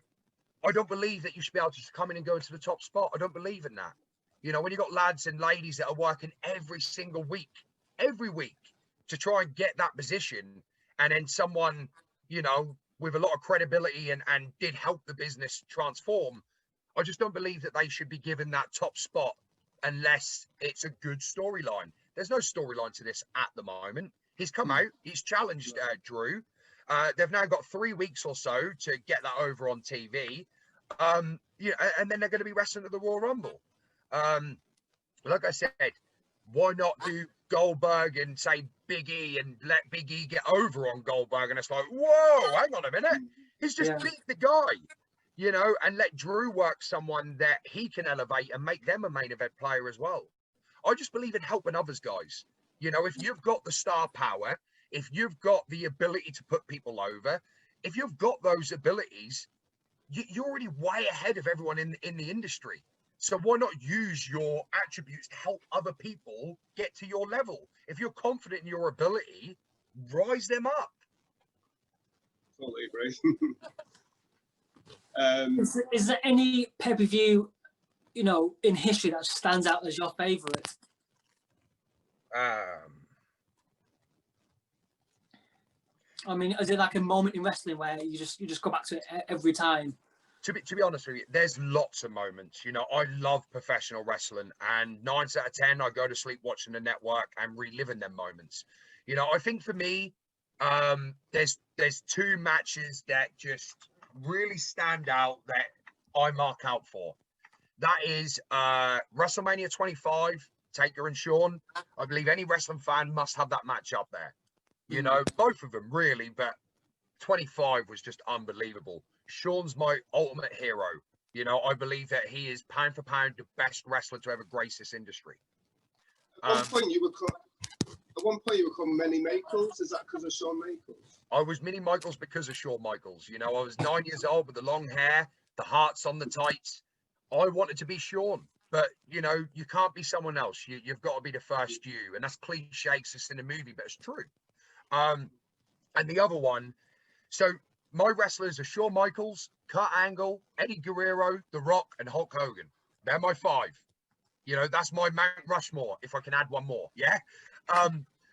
I don't believe that you should be able to just come in and go into the top spot. I don't believe in that. You know, when you've got lads and ladies that are working every single week, every week, to try and get that position, and then someone, you know, with a lot of credibility and did help the business transform, I just don't believe that they should be given that top spot unless it's a good storyline. There's no storyline to this at the moment. He's come out, he's challenged Drew. They've now got 3 weeks or so to get that over on TV. Yeah, and then they're going to be wrestling at the Royal Rumble. Like I said, why not do Goldberg and say Big E and let Big E get over on Goldberg? And it's like, whoa, hang on a minute. He's just beat the guy, you know, and let Drew work someone that he can elevate and make them a main event player as well. I just believe in helping others, guys. You know, if you've got the star power, if you've got the ability to put people over, if you've got those abilities, you're already way ahead of everyone in the industry. So why not use your attributes to help other people get to your level? If you're confident in your ability, rise them up. Totally agree. Is there any pay-per-view, you know, in history that stands out as your favourite? I mean, is it like a moment in wrestling where you just go back to it every time? To be honest with you, there's lots of moments. You know, I love professional wrestling, and 9 out of 10, I go to sleep watching the network and reliving them moments. You know, I think for me, there's 2 matches that just really stand out that I mark out for. That is WrestleMania 25, Taker and Shawn. I believe any wrestling fan must have that match up there. You know, both of them really, but 25 was just unbelievable. Shawn's my ultimate hero. You know, I believe that he is pound for pound the best wrestler to ever grace this industry. At one point you were called Mini Michaels. Is that because of Shawn Michaels? I was Mini Michaels because of Shawn Michaels. You know, I was 9 years old with the long hair, the hearts on the tights. I wanted to be Shawn, but you know, you can't be someone else. You've got to be the first you, and that's cliche, it's just in a movie, but it's true. And the other one, so my wrestlers are Shawn Michaels, Kurt Angle, Eddie Guerrero, The Rock, and Hulk Hogan. They're my 5. You know, that's my Mount Rushmore, if I can add one more. Yeah.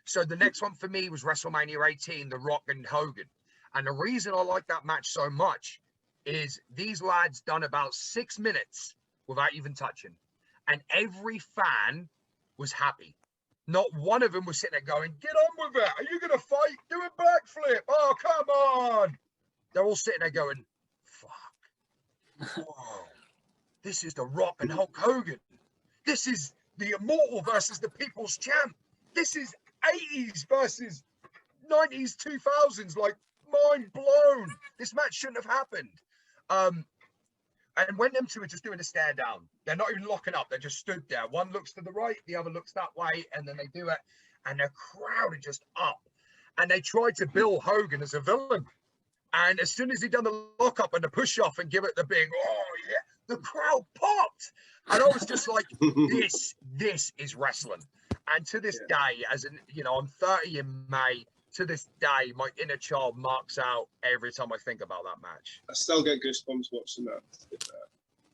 So the next one for me was WrestleMania 18, The Rock and Hogan. And the reason I like that match so much is these lads done about 6 minutes without even touching. And every fan was happy. Not one of them was sitting there going, get on with it. Are you going to fight? Do a backflip. Oh, come on. They're all sitting there going, fuck. Whoa. This is The Rock and Hulk Hogan. This is the Immortal versus the People's Champ. This is 80s versus 90s, 2000s. Like, mind blown. This match shouldn't have happened. And when them two are just doing a stare down, they're not even locking up. They're just stood there. One looks to the right, the other looks that way, and then they do it. And the crowd are just up. And they tried to bill Hogan as a villain. And as soon as he done the lock up and the push off and give it the big, oh yeah, the crowd popped. And I was just like, this is wrestling. And to this day, as in, you know, I'm 30 in May. To this day, my inner child marks out every time I think about that match. I still get goosebumps watching that.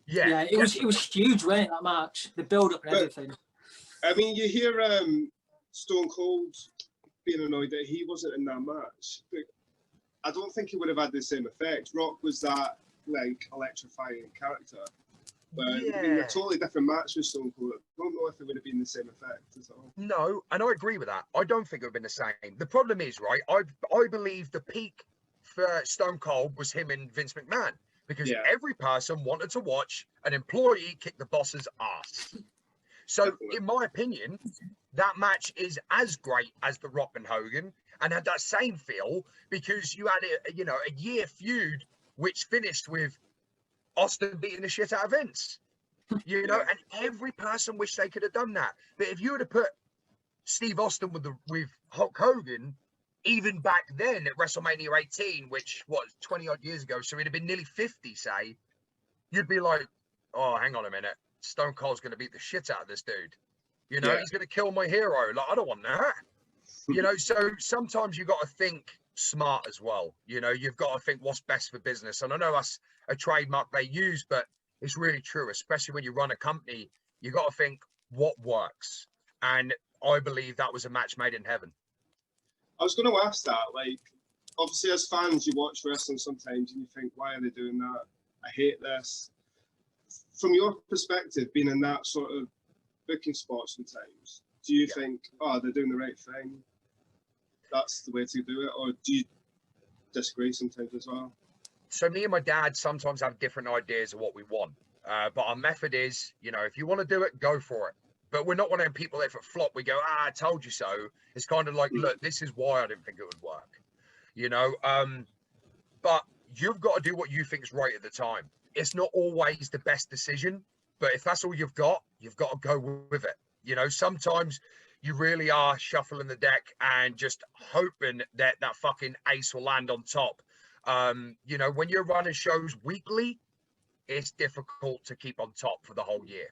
Yeah, it was huge, wasn't it, that match? The build up and everything. I mean, you hear Stone Cold being annoyed that he wasn't in that match. But I don't think he would have had the same effect. Rock was that like electrifying character. But I mean, a totally different match with Stone Cold. I don't know if it would have been the same effect at all. No, and I agree with that. I don't think it would have been the same. The problem is, right, I believe the peak for Stone Cold was him and Vince McMahon, because every person wanted to watch an employee kick the boss's ass. So, in my opinion, that match is as great as The Rock and Hogan, and had that same feel, because you had a year feud which finished with Austin beating the shit out of Vince, you know, and every person wished they could have done that. But if you would have put Steve Austin with Hulk Hogan, even back then at WrestleMania 18, which was 20 odd years ago, so it'd have been nearly 50, say, you'd be like, oh, hang on a minute, Stone Cold's going to beat the shit out of this dude. You know, he's going to kill my hero. Like, I don't want that. You know, so sometimes you got to think smart as well. You know, you've got to think what's best for business. And I know that's a trademark they use, but it's really true, especially when you run a company. You got to think what works. And I believe that was a match made in heaven. I was going to ask that. Like, obviously, as fans, you watch wrestling sometimes and you think, why are they doing that? I hate this. From your perspective, being in that sort of booking spot sometimes, do you think, oh, they're doing the right thing? That's the way to do it? Or do you disagree sometimes as well? So me and my dad sometimes have different ideas of what we want. But our method is, you know, if you want to do it, go for it. But we're not one of them people that if it flop, we go, I told you so. It's kind of like, look, this is why I didn't think it would work. You know, but you've got to do what you think is right at the time. It's not always the best decision, but if that's all you've got to go with it. You know, sometimes you really are shuffling the deck and just hoping that that fucking ace will land on top. You know, when you're running shows weekly, it's difficult to keep on top for the whole year,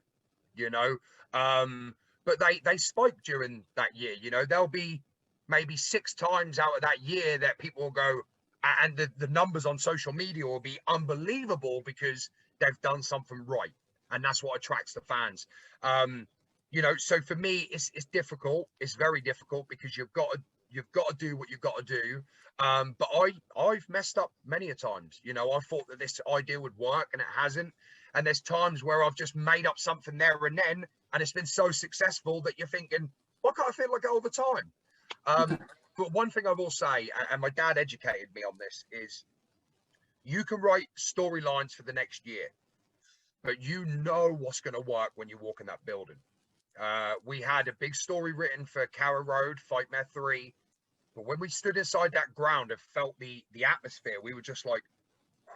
you know. But they spike during that year. You know, there'll be maybe 6 times out of that year that people will go, and the numbers on social media will be unbelievable because they've done something right, and that's what attracts the fans. You know, so for me, it's difficult. It's very difficult because you've got to do what you've got to do. But I've messed up many a times. You know, I thought that this idea would work and it hasn't. And there's times where I've just made up something there and then, and it's been so successful that you're thinking, why can't I feel like it all the time? But one thing I will say, and my dad educated me on this, is you can write storylines for the next year, but you know what's going to work when you walk in that building. We had a big story written for Carrow Road, Fightmare 3. But when we stood inside that ground and felt the atmosphere, we were just like,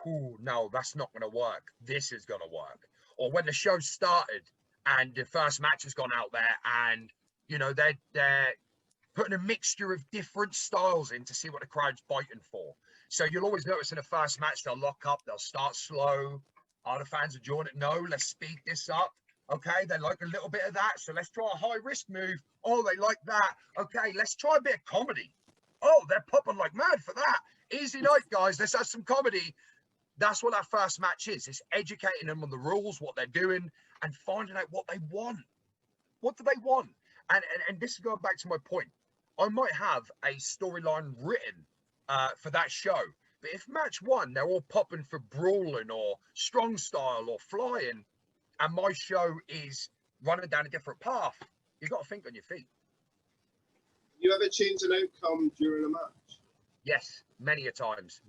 ooh, no, that's not going to work. This is going to work. Or when the show started and the first match has gone out there and, you know, they're putting a mixture of different styles in to see what the crowd's biting for. So you'll always notice in the first match, they'll lock up, they'll start slow. Are the fans enjoying it? No, let's speed this up. Okay, they like a little bit of that, so let's try a high-risk move. Oh, they like that. Okay, let's try a bit of comedy. Oh, they're popping like mad for that. Easy night, guys. Let's have some comedy. That's what that first match is. It's educating them on the rules, what they're doing, and finding out what they want. What do they want? And this is going back to my point. I might have a storyline written for that show, but if match 1, they're all popping for brawling or strong style or flying, and my show is running down a different path, you've got to think on your feet. You ever change an outcome during a match? Yes, many a times.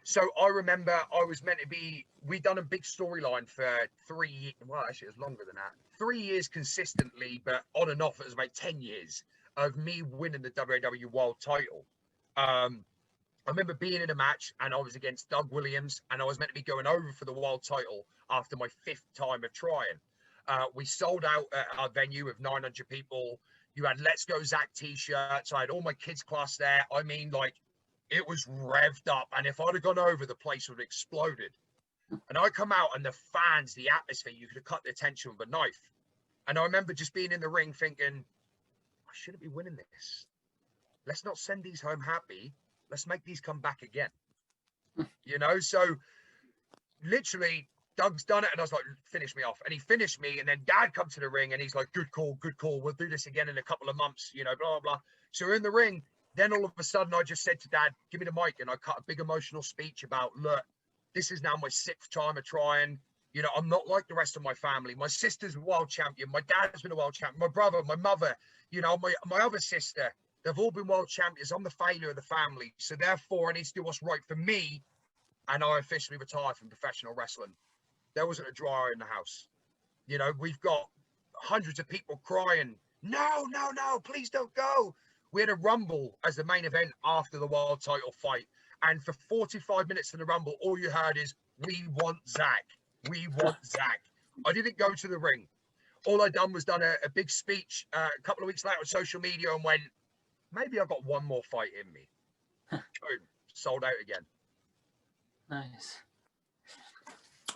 So I remember I was meant to be, we'd done a big storyline for 3 years. Well, actually, it was longer than that. 3 years consistently, but on and off, it was about 10 years of me winning the WWE World title. I remember being in a match and I was against Doug Williams and I was meant to be going over for the world title after my 5th time of trying. We sold out at our venue of 900 people. You had Let's Go Zach t-shirts. I had all my kids' class there. I mean, like, it was revved up. And if I'd have gone over, the place would have exploded. And I come out and the fans, the atmosphere, you could have cut the attention with a knife. And I remember just being in the ring thinking, I shouldn't be winning this. Let's not send these home happy. Let's make these come back again. You know, so literally Doug's done it and I was like, finish me off. And he finished me and then Dad comes to the ring and he's like, good call. We'll do this again in a couple of months, you know, blah, blah. So we're in the ring. Then all of a sudden I just said to Dad, give me the mic. And I cut a big emotional speech about, look, this is now my 6th time of trying. You know, I'm not like the rest of my family. My sister's a world champion. My dad's been a world champion. My brother, my mother, you know, my other sister, they've all been world champions. I'm the failure of the family. So therefore, I need to do what's right for me. And I officially retired from professional wrestling. There wasn't a dryer in the house. You know, we've got hundreds of people crying, no, please don't go. We had a Rumble as the main event after the world title fight. And for 45 minutes in the Rumble, all you heard is, we want Zach. We want Zach. I didn't go to the ring. All I done was done a big speech a couple of weeks later on social media and went, maybe I've got one more fight in me. Boom, sold out again. Nice.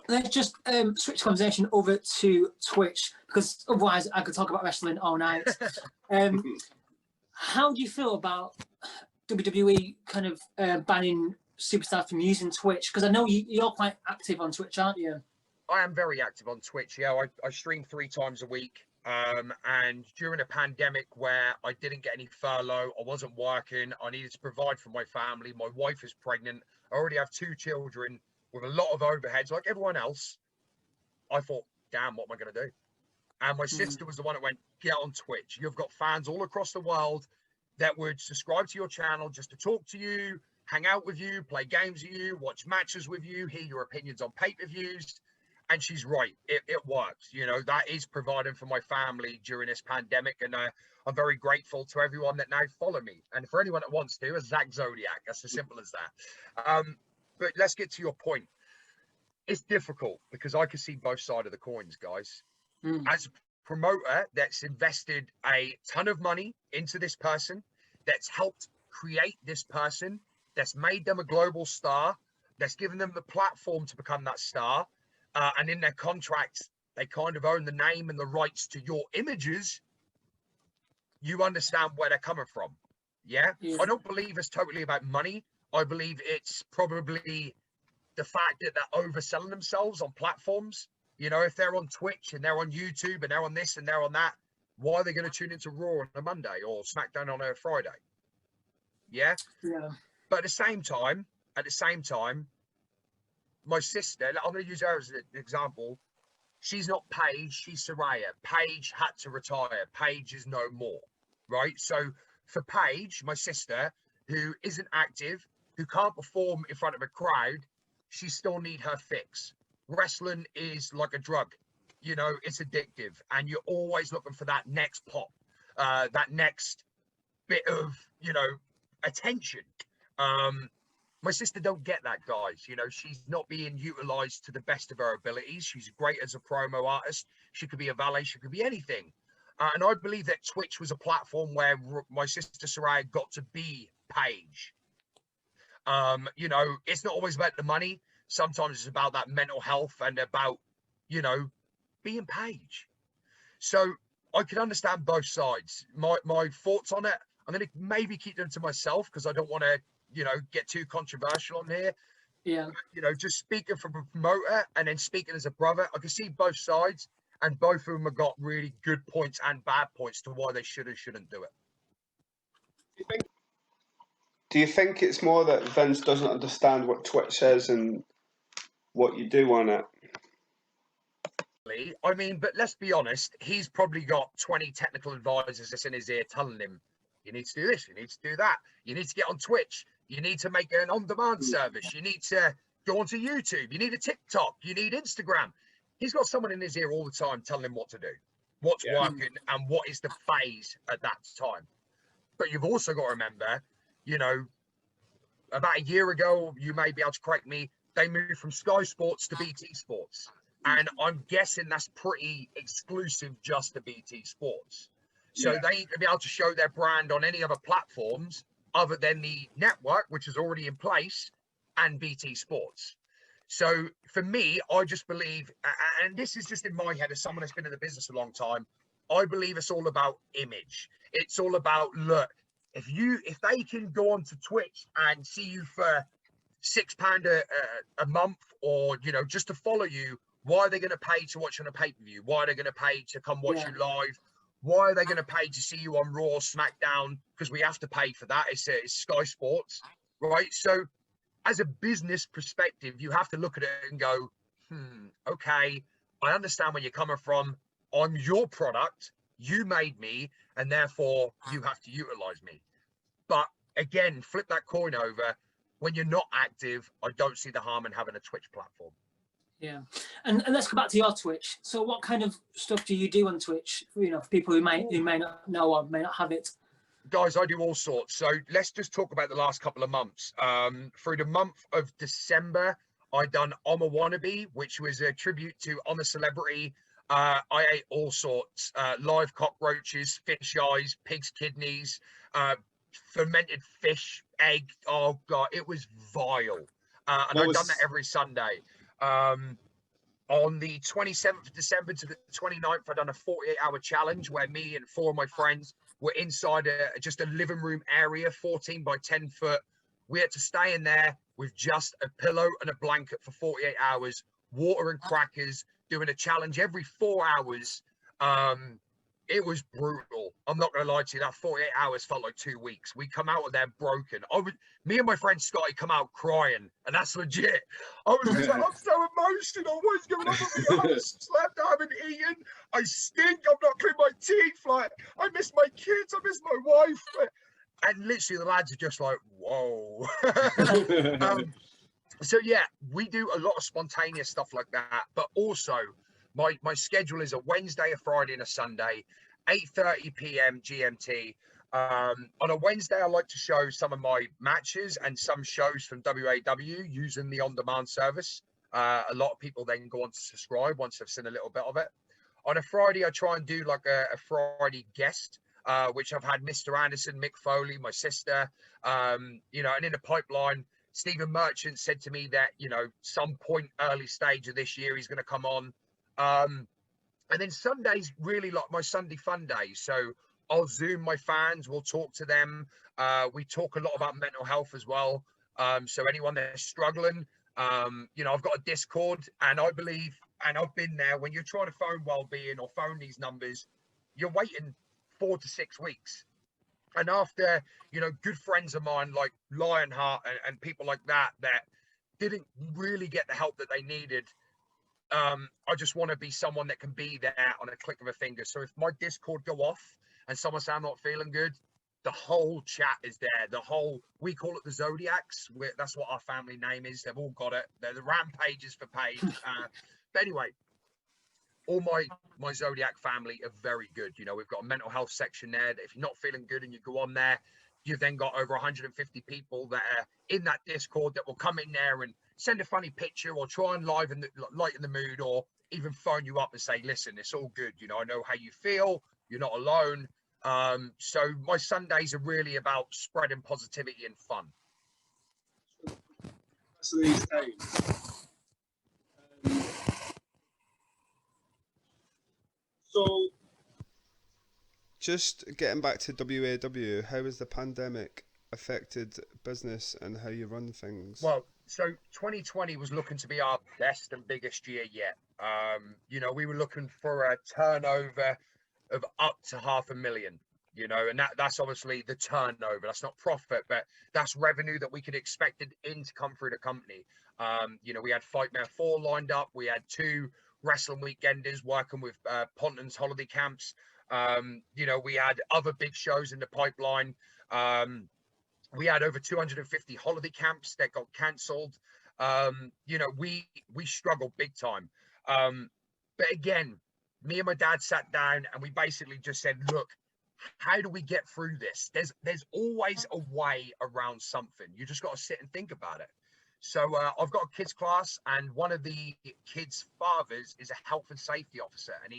Let's just switch the conversation over to Twitch, because otherwise I could talk about wrestling all night. How do you feel about WWE kind of banning superstars from using Twitch? Because I know you're quite active on Twitch, aren't you? I am very active on Twitch. Yeah, I stream 3 times a week. And during a pandemic where I didn't get any furlough, I wasn't working, I needed to provide for my family. My wife is pregnant. I already have 2 children with a lot of overheads like everyone else. I thought, damn, what am I going to do? And my sister was the one that went, get on Twitch. You've got fans all across the world that would subscribe to your channel just to talk to you, hang out with you, play games with you, watch matches with you, hear your opinions on pay-per-views. And she's right. It works. You know, that is providing for my family during this pandemic. And I'm very grateful to everyone that now follow me. And for anyone that wants to, as Zach Zodiac, that's as simple as that. But let's get to your point. It's difficult because I can see both sides of the coins, guys. As a promoter that's invested a ton of money into this person, that's helped create this person, that's made them a global star, that's given them the platform to become that star, and in their contracts, they kind of own the name and the rights to your images, you understand where they're coming from. Yeah? I don't believe it's totally about money. I believe it's probably the fact that they're overselling themselves on platforms. You know, if they're on Twitch and they're on YouTube and they're on this and they're on that, why are they going to tune into Raw on a Monday or SmackDown on a Friday? Yeah? Yeah. But at the same time, my sister, I'm going to use her as an example. She's not Paige, she's Saraya. Paige had to retire. Paige is no more, right? So for Paige, my sister, who isn't active, who can't perform in front of a crowd, she still need her fix. Wrestling is like a drug. You know, it's addictive. And you're always looking for that next pop, that next bit of, you know, attention. My sister don't get that, guys. You know, she's not being utilized to the best of her abilities. She's great as a promo artist. She could be a valet. She could be anything. And I believe that Twitch was a platform where my sister Saraya got to be Paige. You know, it's not always about the money. Sometimes it's about that mental health and about, you know, being Paige. So I can understand both sides. My thoughts on it, I'm going to maybe keep them to myself because I don't want to, you know, get too controversial on here. Yeah. You know, just speaking from a promoter and then speaking as a brother, I can see both sides, and both of them have got really good points and bad points to why they should or shouldn't do it. Do you think it's more that Vince doesn't understand what Twitch is and what you do on it? I mean, but let's be honest, he's probably got 20 technical advisors that's in his ear telling him, you need to do this, you need to do that, you need to get on Twitch, you need to make an on-demand service, you need to go onto YouTube, you need a TikTok, you need Instagram. He's got someone in his ear all the time telling him what to do, what's working, and what is the phase at that time. But you've also got to remember, you know, about a year ago, you may be able to correct me, they moved from Sky Sports to BT Sports. And I'm guessing that's pretty exclusive just to BT Sports. So they ain't gonna be able to show their brand on any other platforms other than the network, which is already in place, and BT Sports. So for me, I just believe, and this is just in my head as someone that's been in the business a long time, I believe it's all about image. It's all about, look, if they can go onto Twitch and see you for £6 a month, or, you know, just to follow you, why are they going to pay to watch on a pay-per-view? Why are they going to pay to come watch you live? Why are they going to pay to see you on Raw, SmackDown? Because we have to pay for that. It's Sky Sports, right? So as a business perspective, you have to look at it and go, okay, I understand where you're coming from. I'm your product. You made me, and therefore you have to utilize me. But again, flip that coin over. When you're not active, I don't see the harm in having a Twitch platform. Yeah, and let's go back to your Twitch. So, what kind of stuff do you do on Twitch? You know, for people who may not know or may not have it. Guys, I do all sorts. So let's just talk about the last couple of months. Through the month of December, I done I'm a Wannabe, which was a tribute to I'm a Celebrity. I ate all sorts, live cockroaches, fish eyes, pig's kidneys, fermented fish, egg. Oh God, it was vile. And I've done that every Sunday. On the 27th of December to the 29th, I've done a 48-hour challenge where me and 4 of my friends were inside just a living room area, 14 by 10 foot. We had to stay in there with just a pillow and a blanket for 48 hours, water and crackers, doing a challenge every 4 hours. It was brutal. I'm not gonna lie to you. That 48 hours felt like 2 weeks. We come out of there broken. Me and my friend Scotty come out crying, and that's legit. I was just like, I'm so emotional. What is going on with me? I haven't slept. I haven't eaten. I stink. I've not cleaned my teeth. Like, I miss my kids. I miss my wife. And literally, the lads are just like, whoa. So yeah, we do a lot of spontaneous stuff like that, but also my schedule is a Wednesday, a Friday, and a Sunday, 8:30 p.m. GMT. On a Wednesday, I like to show some of my matches and some shows from WAW using the on-demand service. A lot of people then go on to subscribe once they've seen a little bit of it. On a Friday, I try and do like a Friday guest, which I've had Mr. Anderson, Mick Foley, my sister, and in the pipeline, Stephen Merchant said to me that, some point early stage of this year, he's going to come on. And then Sundays really like my Sunday fun days. So I'll Zoom my fans, we'll talk to them. We talk a lot about mental health as well. So anyone that's struggling, I've got a Discord, and I believe, and I've been there, when you're trying to phone wellbeing or phone these numbers, you're waiting 4 to 6 weeks. And after, good friends of mine like Lionheart and people like that didn't really get the help that they needed, I just want to be someone that can be there on a click of a finger. So if my Discord go off and someone say I'm not feeling good, the whole chat is there. We call it the Zodiacs. That's what our family name is. They've all got it. They're the rampages for page. But anyway, all my Zodiac family are very good. We've got a mental health section there that if you're not feeling good and you go on there, you've then got over 150 people that are in that Discord that will come in there and send a funny picture or try and lighten the mood, or even phone you up and say, listen, it's all good. I know how you feel. You're not alone. So my Sundays are really about spreading positivity and fun. So these days. So, just getting back to WAW, how has the pandemic affected business and how you run things? Well, so 2020 was looking to be our best and biggest year yet. We were looking for a turnover of up to 500,000, and that's obviously the turnover. That's not profit, but that's revenue that we could expected in to come through the company. We had Fightmare 4 lined up. We had 2 wrestling weekenders working with Ponton's holiday camps. We had other big shows in the pipeline. We had over 250 holiday camps that got cancelled. We struggled big time. But again, me and my dad sat down and we basically just said, look, how do we get through this? There's always a way around something. You just got to sit and think about it. So I've got a kids class, and one of the kids' fathers is a health and safety officer, and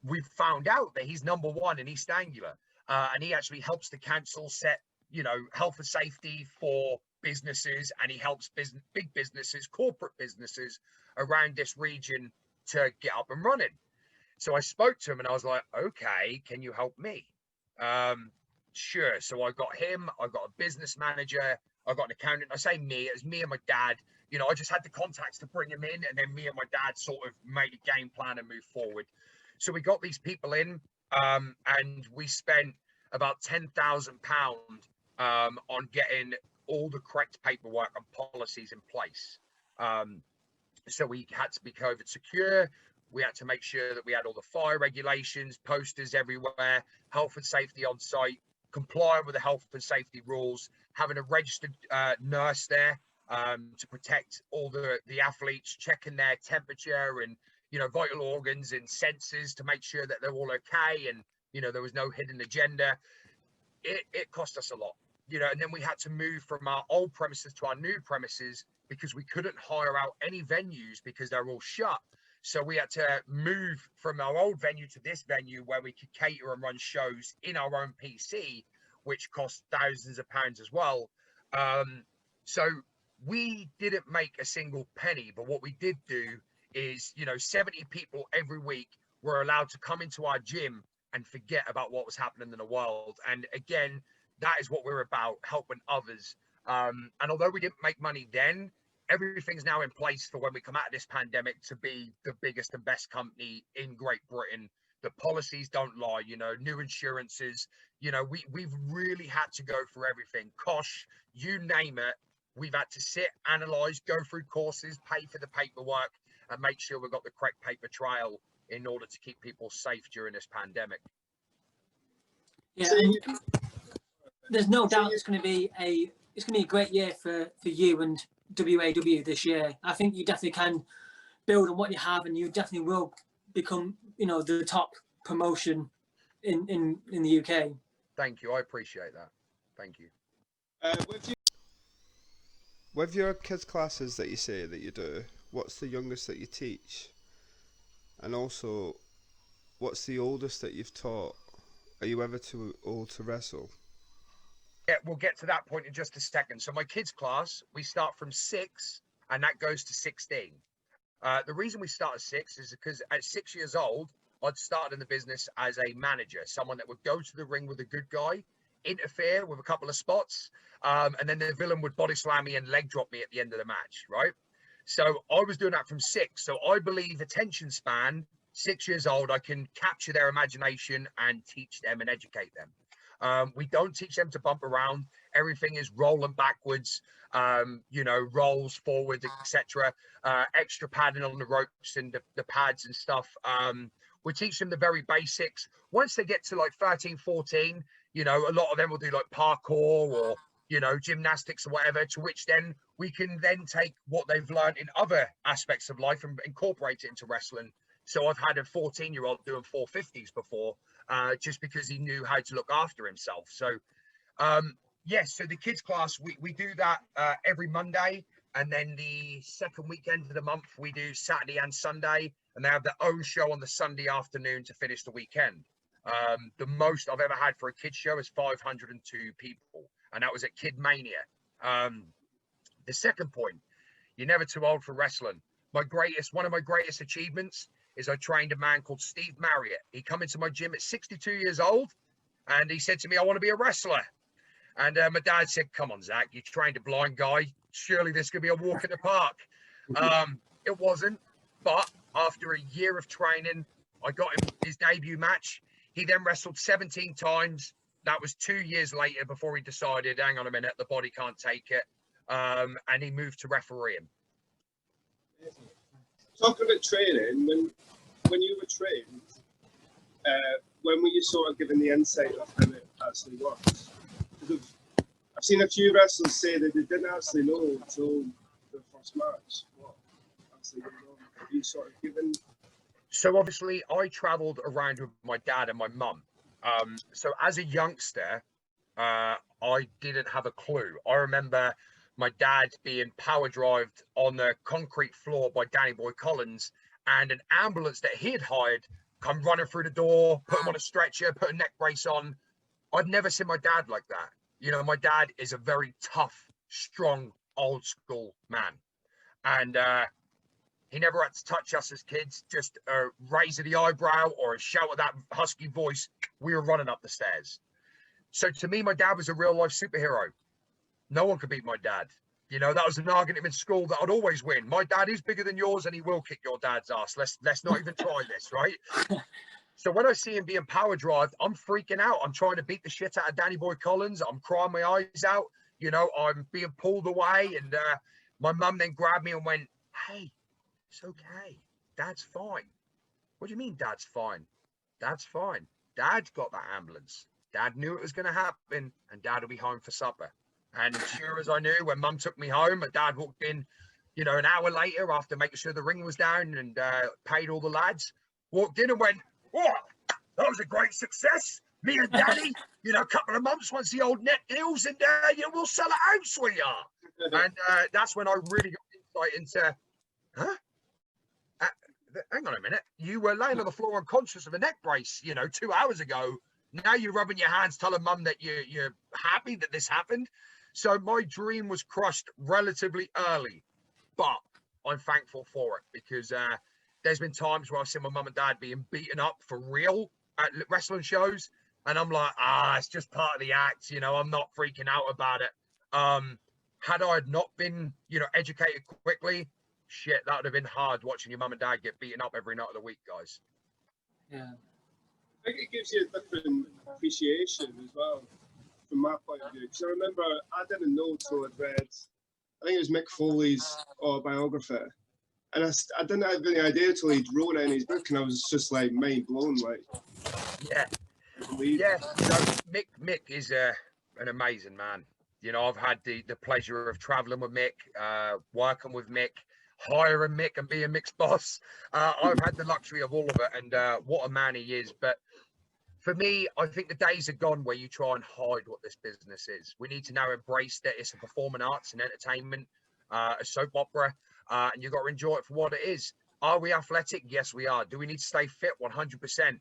we've found out that he's #1 in East Anglia, and he actually helps the council set, health and safety for businesses, and he helps big businesses, corporate businesses around this region to get up and running. So I spoke to him and I was like, okay, can you help me? Sure. So I got him, I got a business manager, I got an accountant. I say me, it was me and my dad. I just had the contacts to bring him in, and then me and my dad sort of made a game plan and moved forward. So we got these people in, and we spent about £10,000 on getting all the correct paperwork and policies in place. So we had to be COVID secure. We had to make sure that we had all the fire regulations, posters everywhere, health and safety on site, complying with the health and safety rules, having a registered nurse there to protect all the athletes, checking their temperature and, vital organs and sensors to make sure that they're all okay. And, there was no hidden agenda. It cost us a lot, and then we had to move from our old premises to our new premises because we couldn't hire out any venues because they're all shut. So we had to move from our old venue to this venue where we could cater and run shows in our own PC, which cost thousands of pounds as well. So we didn't make a single penny, but what we did do is, 70 people every week were allowed to come into our gym and forget about what was happening in the world. And again, that is what we're about, helping others. And although we didn't make money then, everything's now in place for when we come out of this pandemic to be the biggest and best company in Great Britain. The policies don't lie, new insurances, we've really had to go through everything. Kosh, you name it, we've had to sit, analyze, go through courses, pay for the paperwork, and make sure we've got the correct paper trail in order to keep people safe during this pandemic. Yeah, there's no doubt it's going to be a great year for you and WAW this year. I think you definitely can build on what you have, and you definitely will become, the top promotion in the UK. Thank you. I appreciate that. Thank you. With your kids' classes that you say that you do, what's the youngest that you teach? And also, what's the oldest that you've taught? Are you ever too old to wrestle? Yeah, we'll get to that point in just a second. So my kids' class, we start from 6 and that goes to 16. The reason we start at 6 is because at 6 years old, I'd started in the business as a manager, someone that would go to the ring with a good guy, interfere with a couple of spots, and then the villain would body slam me and leg drop me at the end of the match, right? So I was doing that from 6. So I believe attention span, 6 years old, I can capture their imagination and teach them and educate them. We don't teach them to bump around. Everything is rolling backwards, rolls forward, etc. Extra padding on the ropes and the pads and stuff. We teach them the very basics. Once they get to like 13, 14, a lot of them will do like parkour or, gymnastics or whatever, to which then we can then take what they've learned in other aspects of life and incorporate it into wrestling. So I've had a 14-year-old doing 450s before, just because he knew how to look after himself. So, yes, so the kids class, we do that every Monday. And then the second weekend of the month, we do Saturday and Sunday. And they have their own show on the Sunday afternoon to finish the weekend. The most I've ever had for a kids show is 502 people. And that was at Kid Mania. The second point, you're never too old for wrestling. One of my greatest achievements is I trained a man called Steve Marriott. He come into my gym at 62 years old, and he said to me, I want to be a wrestler. And my dad said, come on, Zach, you trained a blind guy. Surely this could be a walk in the park. It wasn't, but after a year of training, I got him his debut match. He then wrestled 17 times. That was 2 years later before he decided, hang on a minute, the body can't take it. And he moved to refereeing. Talking about training, when you were trained, when were you sort of given the insight of how it actually works? Because I've seen a few wrestlers say that they didn't actually know until the first match what actually going on. Have you sort of given? So obviously I travelled around with my dad and my mum. So as a youngster, I didn't have a clue. I remember my dad being power drived on the concrete floor by Danny Boy Collins, and an ambulance that he had hired come running through the door, put him on a stretcher, put a neck brace on. I'd never seen my dad like that. My dad is a very tough, strong, old school man. And he never had to touch us as kids, just a raise of the eyebrow or a shout of that husky voice. We were running up the stairs. So to me, my dad was a real life superhero. No one could beat my dad. That was an argument in school that I'd always win. My dad is bigger than yours and he will kick your dad's ass. Let's not even try this, right? So when I see him being power drived, I'm freaking out. I'm trying to beat the shit out of Danny Boy Collins. I'm crying my eyes out. I'm being pulled away. And my mum then grabbed me and went, hey, it's okay. Dad's fine. What do you mean dad's fine? Dad's fine. Dad's got that ambulance. Dad knew it was going to happen and dad will be home for supper. And sure as I knew, when mum took me home, my dad walked in, an hour later after making sure the ring was down and paid all the lads, walked in and went, oh, that was a great success. Me and Daddy, a couple of months once the old net deals and, we'll sell a house, sweetheart. And that's when I really got insight into, hang on a minute, you were laying on the floor unconscious of a neck brace, 2 hours ago. Now you're rubbing your hands, telling mum that you're happy that this happened. So my dream was crushed relatively early, but I'm thankful for it because there's been times where I've seen my mum and dad being beaten up for real at wrestling shows. And I'm like, it's just part of the act. I'm not freaking out about it. Had I not been, educated quickly, shit, that would have been hard watching your mum and dad get beaten up every night of the week, guys. Yeah. I think it gives you a different appreciation as well, from my point of view. Because I remember I didn't know till I'd read, I think it was Mick Foley's autobiography. And I didn't have any idea till he'd wrote it in his book, and I was just like mind blown. Like, yeah. Mick is an amazing man. I've had the pleasure of traveling with Mick, working with Mick, hiring Mick and being Mick's boss. I've had the luxury of all of it, and what a man he is. But for me, I think the days are gone where you try and hide what this business is. We need to now embrace that it's a performing arts and entertainment, a soap opera, and you've got to enjoy it for what it is. Are we athletic? Yes, we are. Do we need to stay fit? 100%.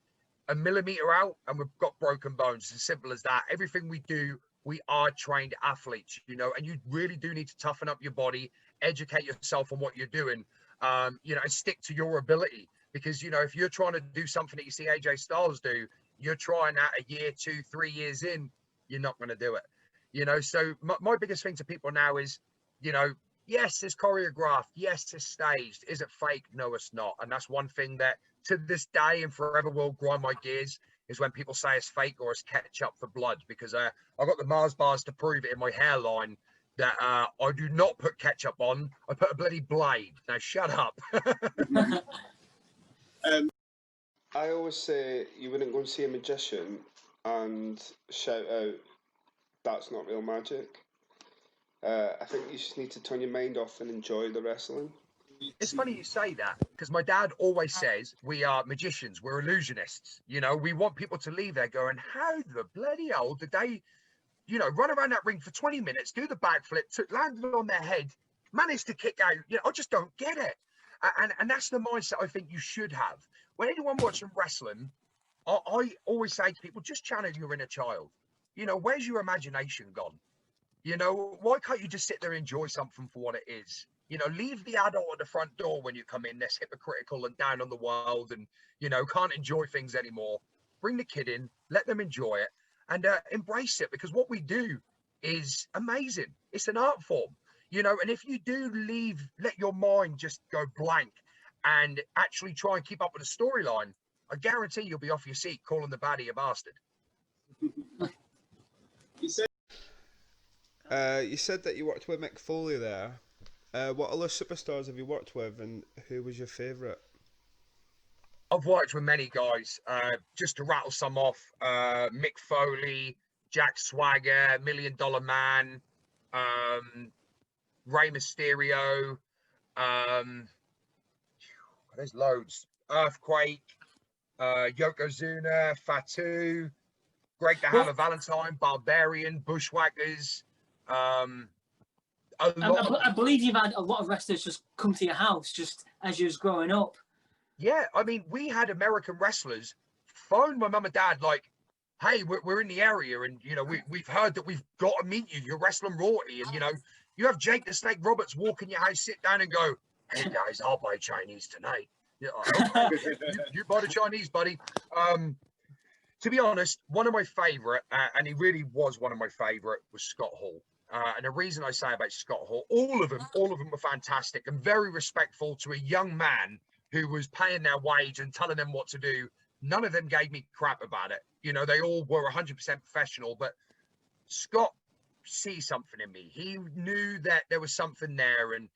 A millimeter out and we've got broken bones. It's as simple as that. Everything we do, we are trained athletes, and you really do need to toughen up your body, educate yourself on what you're doing, and stick to your ability. Because, if you're trying to do something that you see AJ Styles do, you're trying that a year, 2, 3 years in, you're not going to do it. So my biggest thing to people now is, yes, it's choreographed. Yes, it's staged. Is it fake? No, it's not. And that's one thing that to this day and forever will grind my gears is when people say it's fake or it's ketchup for blood, because I got the Mars bars to prove it in my hairline that I do not put ketchup on. I put a bloody blade. Now shut up. I always say you wouldn't go and see a magician and shout out, "That's not real magic." I think you just need to turn your mind off and enjoy the wrestling. It's funny you say that, because my dad always says we are magicians, we're illusionists. We want people to leave there going, how the bloody hell did they, run around that ring for 20 minutes, do the backflip, landed on their head, managed to kick out. I just don't get it. And that's the mindset I think you should have. When anyone watching wrestling, I always say to people, just channel your inner child. Where's your imagination gone? Why can't you just sit there and enjoy something for what it is? Leave the adult at the front door when you come in that's hypocritical and down on the world and, can't enjoy things anymore. Bring the kid in, let them enjoy it and embrace it, because what we do is amazing. It's an art form, and if you do let your mind just go blank and actually try and keep up with the storyline, I guarantee you'll be off your seat calling the baddie a bastard. You said that you worked with Mick Foley there. What other superstars have you worked with, and who was your favourite? I've worked with many guys. Just to rattle some off: Mick Foley, Jack Swagger, $1 Million Man, Rey Mysterio. There's loads. Earthquake, Yokozuna, Fatu, Greg the Hammer Valentine, Barbarian, Bushwhackers. I believe you've had a lot of wrestlers just come to your house just as you was growing up. Yeah, I mean, we had American wrestlers phone my mum and dad like, hey, we're in the area and, we've heard that we've got to meet you. You're wrestling royalty. And, you have Jake the Snake Roberts walk in your house, sit down and go, hey, guys, I'll buy Chinese tonight. Okay, you buy the Chinese, buddy. To be honest, one of my favourite, and he really was one of my favourite, was Scott Hall. And the reason I say about Scott Hall, all of them were fantastic and very respectful to a young man who was paying their wage and telling them what to do. None of them gave me crap about it. They all were 100% professional, but Scott sees something in me. He knew that there was something there, and,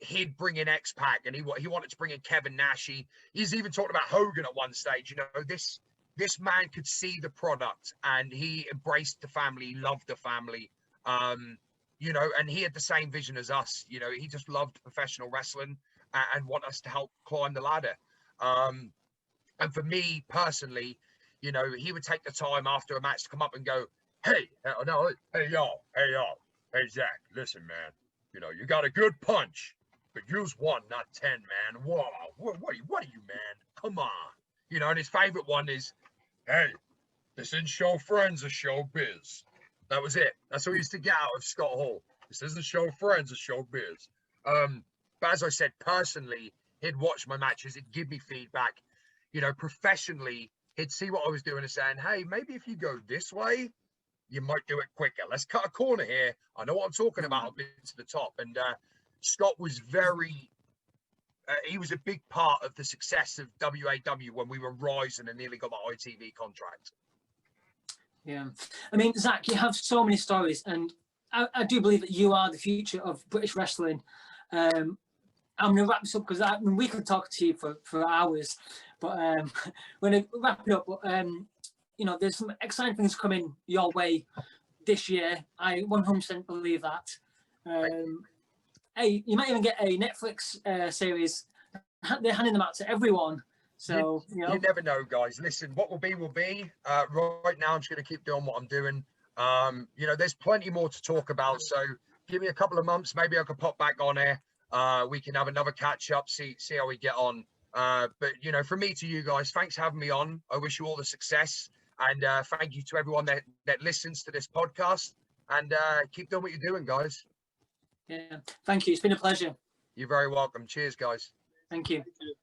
he'd bring in X-Pac, and he wanted to bring in Kevin Nash. He's even talked about Hogan at one stage. This man could see the product, and he embraced the family, he loved the family. And he had the same vision as us. He just loved professional wrestling and want us to help climb the ladder. And for me personally, he would take the time after a match to come up and go, hey y'all, hey Zach, listen, man, you got a good punch. but you's one, not 10, man. Whoa, what are you, man? Come on. You know, and his favorite one is, hey, this isn't show friends, it's show biz. That was it. That's what he used to get out of Scott Hall. This isn't show friends, it's show biz. But as I said, personally, he'd watch my matches, he'd give me feedback. You know, professionally, he'd see what I was doing and saying, hey, maybe if you go this way, you might do it quicker. Let's cut a corner here. I know what I'm talking about. I've been to the top. And Scott was he was a big part of the success of WAW when we were rising and nearly got my ITV contract. Yeah. I mean, Zach, you have so many stories, and I do believe that you are the future of British wrestling. I'm going to wrap this up because we could talk to you for hours, but we're going to wrap it up. But, you know, there's some exciting things coming your way this year. I 100% believe that. Hey, you might even get a Netflix series. They're handing them out to everyone. So, you know. You never know, guys. Listen, what will be, will be. Right now, I'm just going to keep doing what I'm doing. You know, there's plenty more to talk about. So give me a couple of months. Maybe I could pop back on here. We can have another catch up, see how we get on. But, you know, from me to you guys, thanks for having me on. I wish you all the success. And thank you to everyone that listens to this podcast. And keep doing what you're doing, guys. Yeah, thank you. It's been a pleasure. You're very welcome. Cheers, guys. Thank you. Thank you.